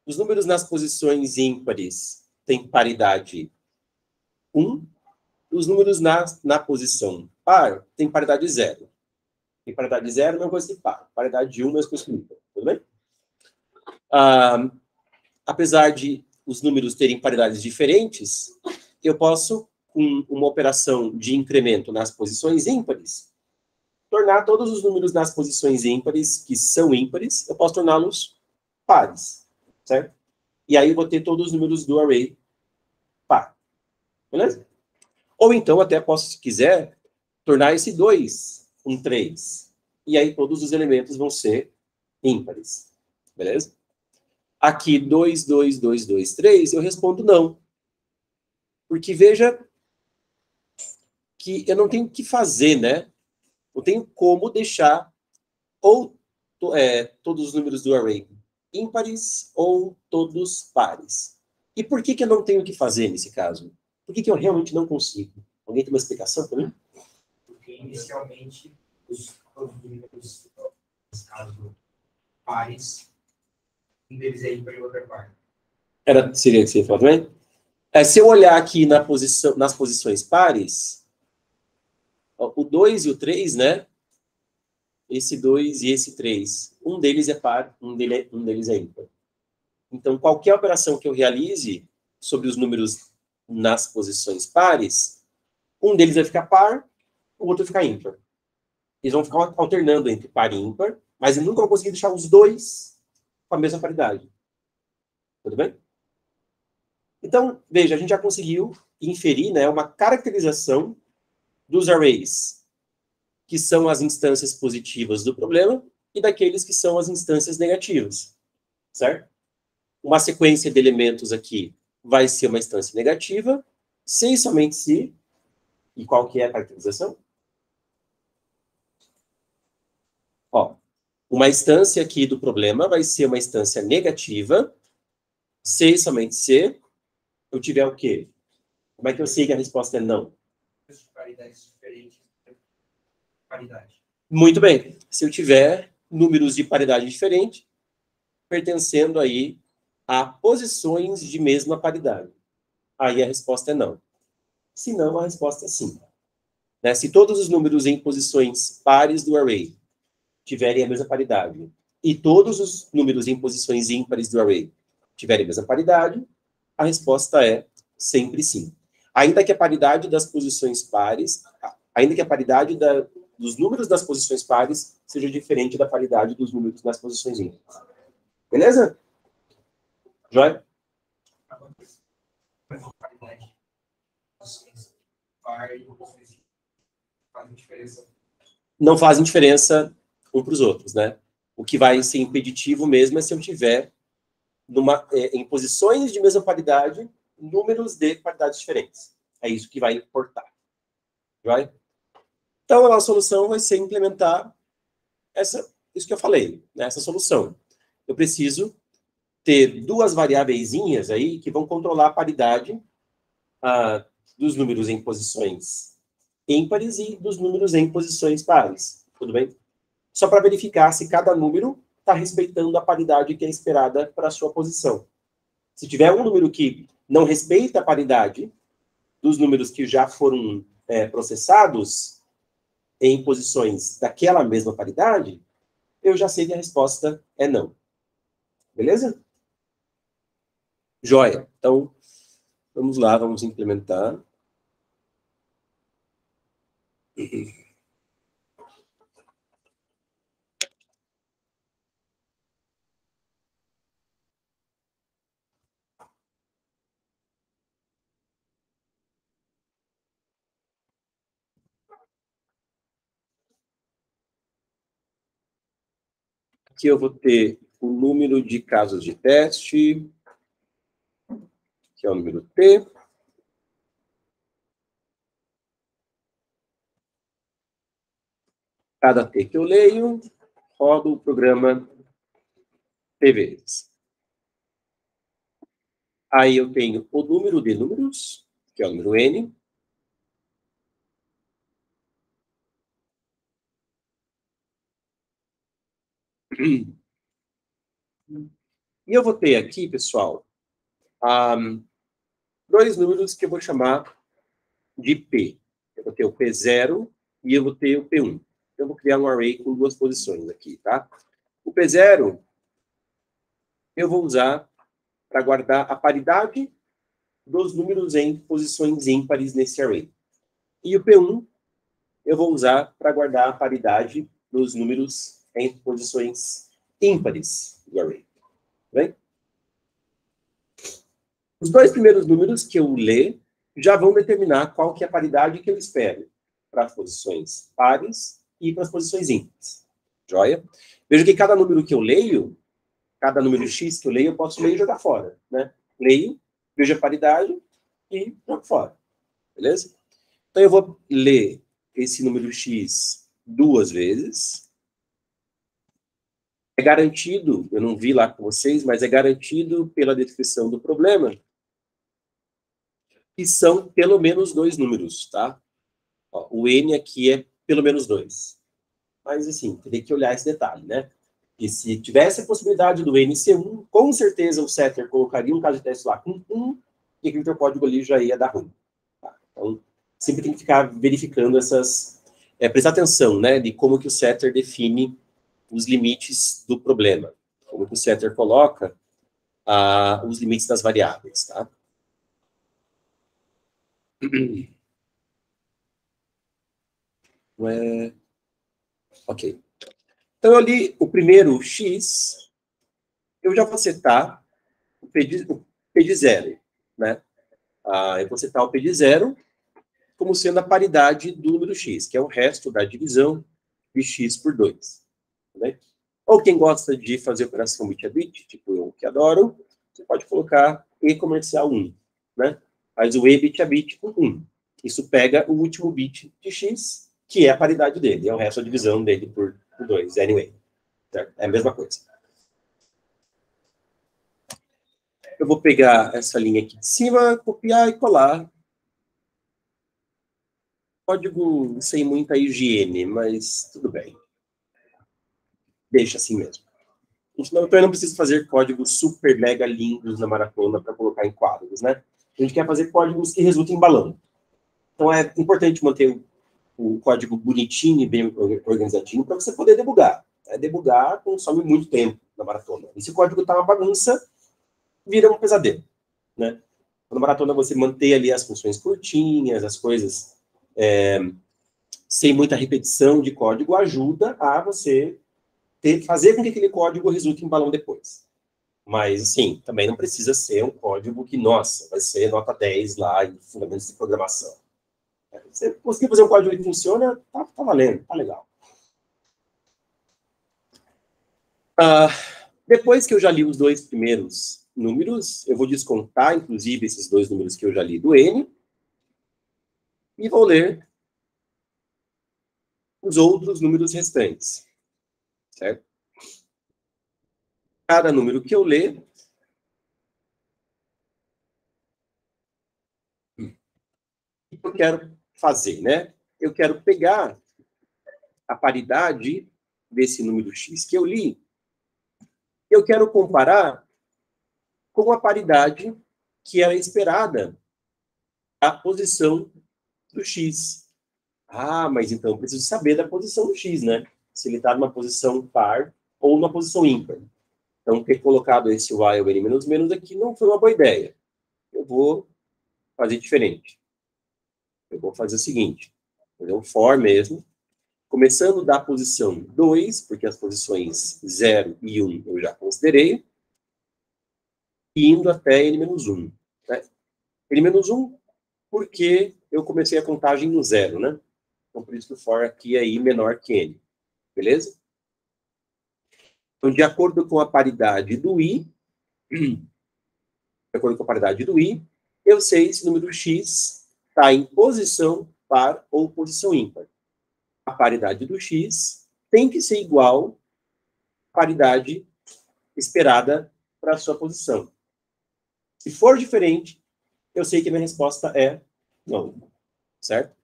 A: Os números nas posições ímpares têm paridade 1. Os números na posição par têm paridade 0. E paridade 0 não é coisa que par. Paridade de 1 não é coisa que ímpar. Tudo bem? Apesar de os números terem paridades diferentes, eu posso, com uma operação de incremento nas posições ímpares, tornar todos os números nas posições ímpares, que são ímpares, eu posso torná-los pares, certo? E aí eu vou ter todos os números do array par, beleza? Ou então até posso, se quiser, tornar esse 2 um 3. E aí todos os elementos vão ser ímpares, beleza? Aqui, 2, 2, 2, 2, 3, eu respondo não. Porque veja que eu não tenho o que fazer, né? Eu tenho como deixar ou todos os números do array ímpares ou todos pares. E por que eu não tenho o que fazer nesse caso? Por que eu realmente não consigo? Alguém tem uma explicação para mim?
B: Porque inicialmente os números, nesse caso, pares, um deles é ímpar e o outro é par.
A: Seria o que você ia falar também? Se eu olhar aqui nas posições pares, ó, o 2 e o 3, né? Esse 2 e esse 3. Um deles é par, um deles é ímpar. Então, qualquer operação que eu realize sobre os números nas posições pares, um deles vai ficar par, o outro vai ficar ímpar. Eles vão ficar alternando entre par e ímpar, mas eu nunca vou conseguir deixar os dois com a mesma paridade. Tudo bem? Então, veja, a gente já conseguiu inferir, né, uma caracterização dos arrays, que são as instâncias positivas do problema, e daqueles que são as instâncias negativas, certo? Uma sequência de elementos aqui vai ser uma instância negativa, se e somente se. E qual que é a caracterização? Ó, uma instância aqui do problema vai ser uma instância negativa, se e somente se eu tiver o quê? Como é que eu sei que a resposta é não?
B: Paridades diferentes. Paridade.
A: Muito bem. Se eu tiver números de paridade diferente, pertencendo aí a posições de mesma paridade. Aí a resposta é não. Se não, a resposta é sim. Né? Se todos os números em posições pares do array tiverem a mesma paridade e todos os números em posições ímpares do array tiverem a mesma paridade, a resposta é sempre sim. Ainda que a paridade das posições pares, ainda que a paridade dos números das posições pares seja diferente da paridade dos números nas posições ímpares. Beleza? Joia?
B: Paridade. Par e fazem diferença.
A: Não fazem diferença um para os outros, né? O que vai ser impeditivo mesmo é se eu tiver em posições de mesma paridade, números de paridades diferentes. É isso que vai importar. Vai? Então, a nossa solução vai ser implementar isso que eu falei, né? Essa solução. Eu preciso ter duas variáveiszinhas aí que vão controlar a paridade dos números em posições ímpares e dos números em posições pares. Tudo bem? Só para verificar se cada número está respeitando a paridade que é esperada para a sua posição. Se tiver um número que não respeita a paridade dos números que já foram processados em posições daquela mesma paridade, eu já sei que a resposta é não. Beleza? Joia. Então, vamos lá, vamos implementar. Aqui eu vou ter o número de casos de teste, que é o número T. Cada T que eu leio, rodo o programa T vezes. Aí eu tenho o número de números, que é o número N. E eu vou ter aqui, pessoal, dois números que eu vou chamar de P. Eu vou ter o P0 e eu vou ter o P1. Eu vou criar um array com duas posições aqui, tá? O P0 eu vou usar para guardar a paridade dos números em posições ímpares nesse array. E o P1 eu vou usar para guardar a paridade dos números em posições ímpares do array. Bem? Os dois primeiros números que eu ler já vão determinar qual que é a paridade que eu espero para as posições pares e para as posições ímpares. Joia? Veja que cada número que eu leio, cada número X que eu leio, eu posso ler e jogar fora. Né? Leio, vejo a paridade e jogo fora. Beleza? Então, eu vou ler esse número X 2 vezes. É garantido, eu não vi lá com vocês, mas é garantido pela descrição do problema que são pelo menos 2 números, tá? Ó, o N aqui é pelo menos 2. Mas, assim, teria que olhar esse detalhe, né? E se tivesse a possibilidade do N ser 1, com certeza o setter colocaria um caso de teste lá com 1, e aquele teu código ali já ia dar ruim. Tá? Então, sempre tem que ficar verificando essas... prestar atenção, né? De como que o setter define os limites do problema. Como que o setter coloca os limites das variáveis, tá? Ok. Então, eu li o primeiro X, eu já vou setar o P de 0, né? Eu vou setar o P de 0 como sendo a paridade do número X, que é o resto da divisão de X por 2. Né? Ou quem gosta de fazer operação bit a bit, tipo eu que adoro, você pode colocar E comercial 1, né? Faz o E bit a bit com 1. Isso pega o último bit de X, que é a paridade dele, é o resto da divisão dele por 2, anyway. Certo? É a mesma coisa. Eu vou pegar essa linha aqui de cima, copiar e colar. Código sem muita higiene, mas tudo bem. Deixa assim mesmo. Então, eu não preciso fazer códigos super mega lindos na maratona para colocar em quadros, né? A gente quer fazer códigos que resultem em balão. Então, é importante manter o código bonitinho e bem organizadinho para você poder debugar. Debugar consome muito tempo na maratona. E se o código está uma bagunça, vira um pesadelo, né? Na maratona, você manter ali as funções curtinhas, as coisas sem muita repetição de código, ajuda a você fazer com que aquele código resulte em balão depois. Mas, assim, também não precisa ser um código que, nossa, vai ser nota 10 lá em fundamentos de programação. Você conseguir fazer um código que funciona, tá valendo, tá legal. Depois que eu já li os dois primeiros números, eu vou descontar, inclusive, esses dois números que eu já li do N, e vou ler os outros números restantes. Certo? Cada número que eu ler, o que eu quero fazer, né? Eu quero pegar a paridade desse número X que eu li, eu quero comparar com a paridade que era esperada a posição do X. Mas então eu preciso saber da posição do X, né? Se ele está numa posição par ou numa posição ímpar. Então, ter colocado esse y ou n menos menos aqui não foi uma boa ideia. Eu vou fazer diferente. Eu vou fazer o seguinte. Vou fazer um for mesmo. Começando da posição 2, porque as posições 0 e 1 eu já considerei. E indo até n-1. Né? n-1 porque eu comecei a contagem no 0, né? Então, por isso que o for aqui é i menor que n. Beleza? Então, de acordo com a paridade do i, eu sei se o número x está em posição par ou posição ímpar. A paridade do x tem que ser igual à paridade esperada para a sua posição. Se for diferente, eu sei que a minha resposta é não. Certo?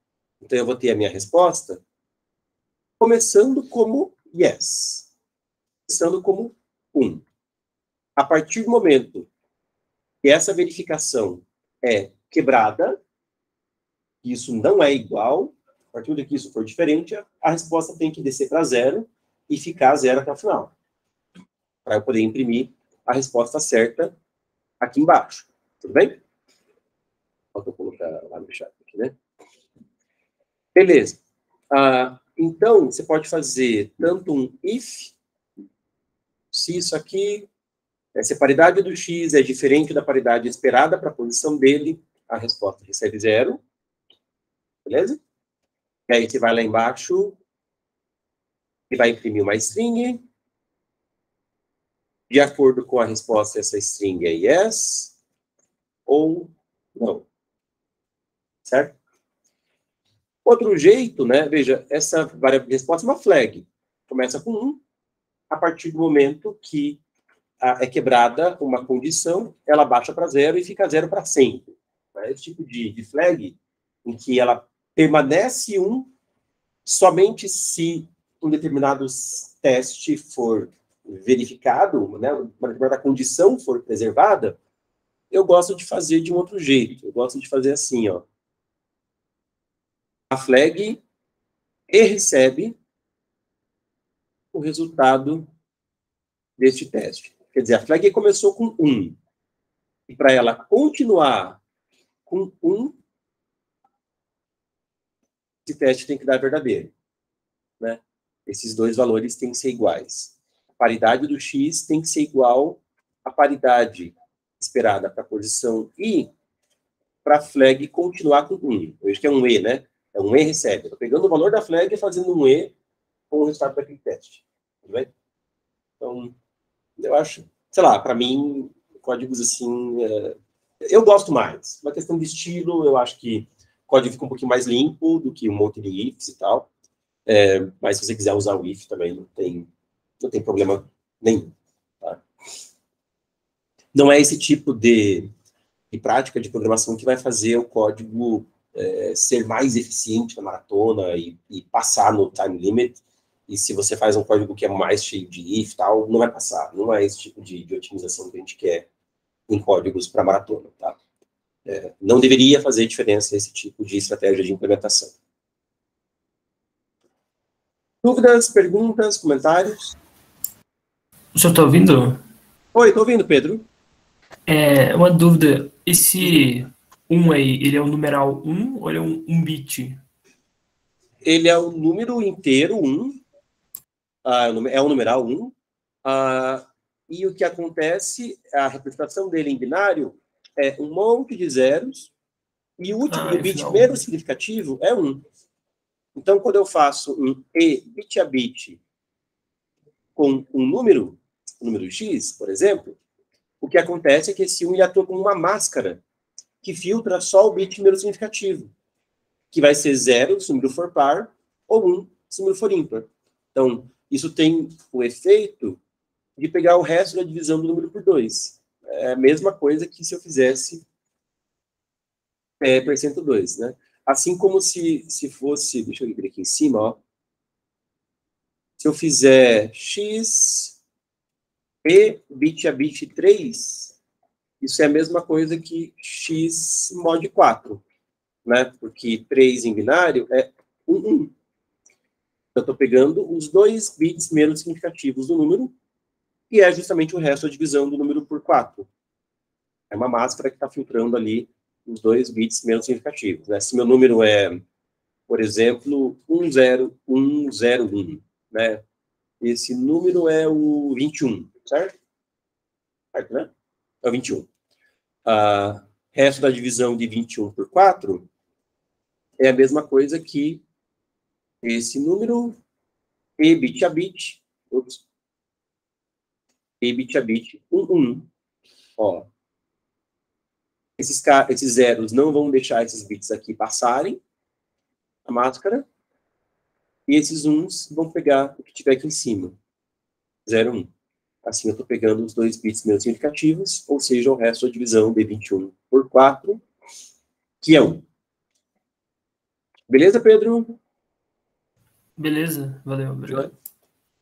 A: Então, eu vou ter a minha resposta começando como yes. Começando como 1. A partir do momento que essa verificação é quebrada, isso não é igual, a partir do que isso for diferente, a resposta tem que descer para 0 e ficar 0 até o final. Para eu poder imprimir a resposta certa aqui embaixo. Tudo bem? Só que eu colocar lá no chat aqui, né? Beleza. Então, você pode fazer tanto um if, se isso aqui, se a paridade do x é diferente da paridade esperada para a posição dele, a resposta recebe 0. Beleza? E aí você vai lá embaixo e vai imprimir uma string. De acordo com a resposta, essa string é yes ou não. Certo? Outro jeito, né? Veja, essa variável de resposta é uma flag. Começa com 1. A partir do momento que é quebrada uma condição, ela baixa para 0 e fica 0 para sempre. Esse tipo de flag, em que ela permanece 1 somente se um determinado teste for verificado, né, uma determinada condição for preservada, eu gosto de fazer de um outro jeito. Eu gosto de fazer assim, ó. A flag e recebe o resultado deste teste. Quer dizer, a flag começou com 1. E para ela continuar com 1, esse teste tem que dar verdadeiro. Né? Esses dois valores têm que ser iguais. A paridade do x tem que ser igual à paridade esperada para a posição i, para a flag continuar com 1. Eu acho que é um e, né? É um e recebe. Estou pegando o valor da flag e fazendo um e com o resultado daquele teste. Tudo bem? Então, eu acho, sei lá, para mim, códigos assim, eu gosto mais. Uma questão de estilo, eu acho que o código fica um pouquinho mais limpo do que um monte de ifs e tal. Mas se você quiser usar o if também, não tem problema nenhum. Tá? Não é esse tipo de prática de programação que vai fazer o código ser mais eficiente na maratona e passar no time limit. E se você faz um código que é mais cheio de if e tal, não vai passar. Não é esse tipo de otimização que a gente quer em códigos para maratona. Tá? Não deveria fazer diferença esse tipo de estratégia de implementação. Dúvidas, perguntas, comentários?
E: O senhor está ouvindo?
A: Oi, estou ouvindo, Pedro.
E: Uma dúvida. Esse 1 aí, ele é um numeral 1 ou ele é um bit?
A: Ele é um número inteiro, 1. É um numeral 1. E o que acontece, a representação dele em binário é um monte de zeros, e o último, o bit menos significativo é 1. Então, quando eu faço um e bit a bit com um número x, por exemplo, o que acontece é que esse 1 ele atua como uma máscara que filtra só o bit menos significativo, que vai ser 0 se o número for par, ou 1 se o número for ímpar. Então, isso tem o efeito de pegar o resto da divisão do número por 2. É a mesma coisa que se eu fizesse percento 2, né? Assim como se fosse, deixa eu ver aqui em cima, ó. Se eu fizer x e bit a bit 3, isso é a mesma coisa que x mod 4, né? Porque 3 em binário é 1. Eu estou pegando os 2 bits menos significativos do número, e é justamente o resto da divisão do número por 4. É uma máscara que está filtrando ali os 2 bits menos significativos. Né? Se meu número é, por exemplo, 10101, né? Esse número é o 21, certo? Certo, né? É o 21. Resto da divisão de 21 por 4 é a mesma coisa que esse número e bit a bit, e bit a bit 11. Ó, esses zeros não vão deixar esses bits aqui passarem a máscara, e esses 1s vão pegar o que tiver aqui em cima, 0, 1. Assim eu estou pegando os 2 bits menos significativos, ou seja, o resto da divisão de 21 por 4, que é 1. Beleza, Pedro?
E: Beleza, valeu, obrigado.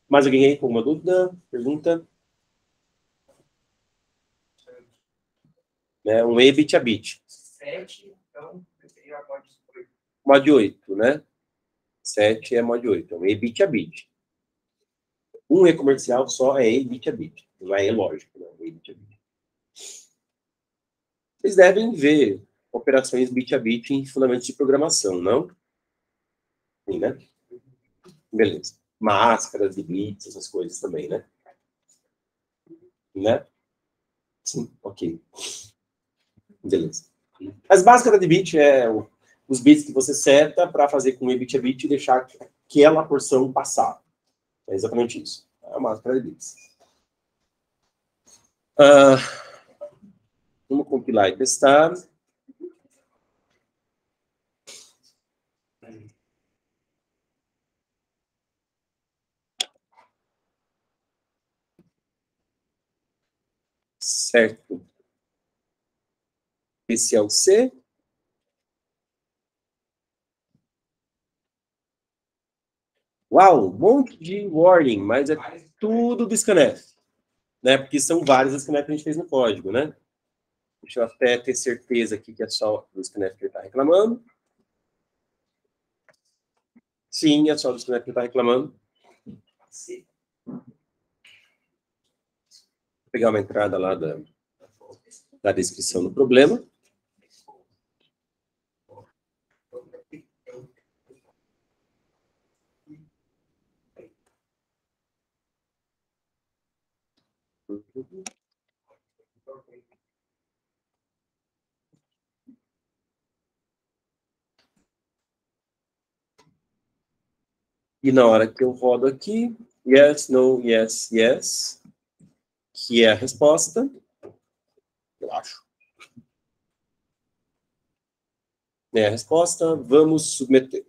A: Mais alguém aí com alguma dúvida? Pergunta? Um e bit a bit.
B: 7, então, seria a mod 8.
A: Mod 8, né? 7 é mod 8, é um e bit a bit. Um e comercial só é e bit a bit. Não é e lógico, não é e bit a bit. Vocês devem ver operações bit a bit em fundamentos de programação, não? Sim, né? Beleza. Máscaras de blitz, essas coisas também, né? Né? Sim, ok. Beleza. As máscaras de bit é os bits que você seta para fazer com o bit a bit e deixar aquela porção passar. É exatamente isso. É a máscara de bits. Vamos compilar e testar. Certo. Esse é o C. Uau, um monte de warning, mas é tudo do scanf, né? Porque são vários scanf que a gente fez no código, né? Deixa eu até ter certeza aqui que é só do scanf que ele está reclamando. Sim, é só do scanf que ele está reclamando. Vou pegar uma entrada lá da descrição do problema. E na hora que eu rodo aqui, yes, no, yes, yes, que é a resposta, eu acho. É a resposta, vamos submeter.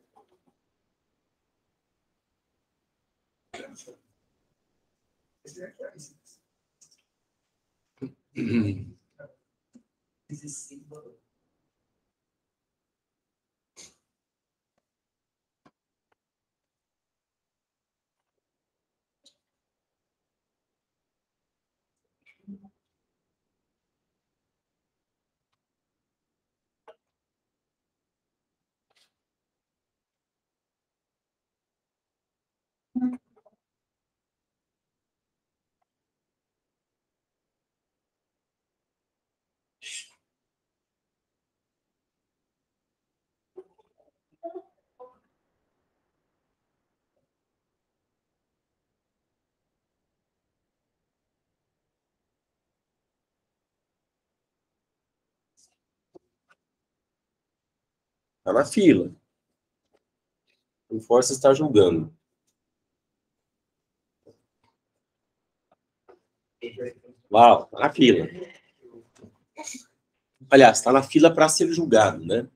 A: Está na fila. O Força está julgando. Uau, está na fila. Aliás, está na fila para ser julgado, né?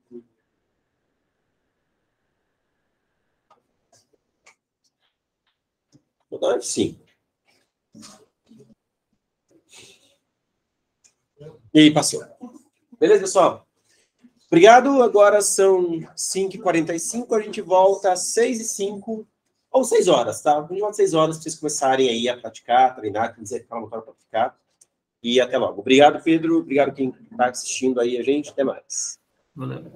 A: Vou dar um F5. E aí, passou. Beleza, pessoal? Obrigado. Agora são 5h45. A gente volta às 6h05 ou 6 horas, tá? A gente volta às 6 horas para vocês começarem aí a praticar, treinar, quem quiser ficar uma hora para praticar. E até logo. Obrigado, Pedro. Obrigado quem está assistindo aí a gente. Até mais.
E: Valeu.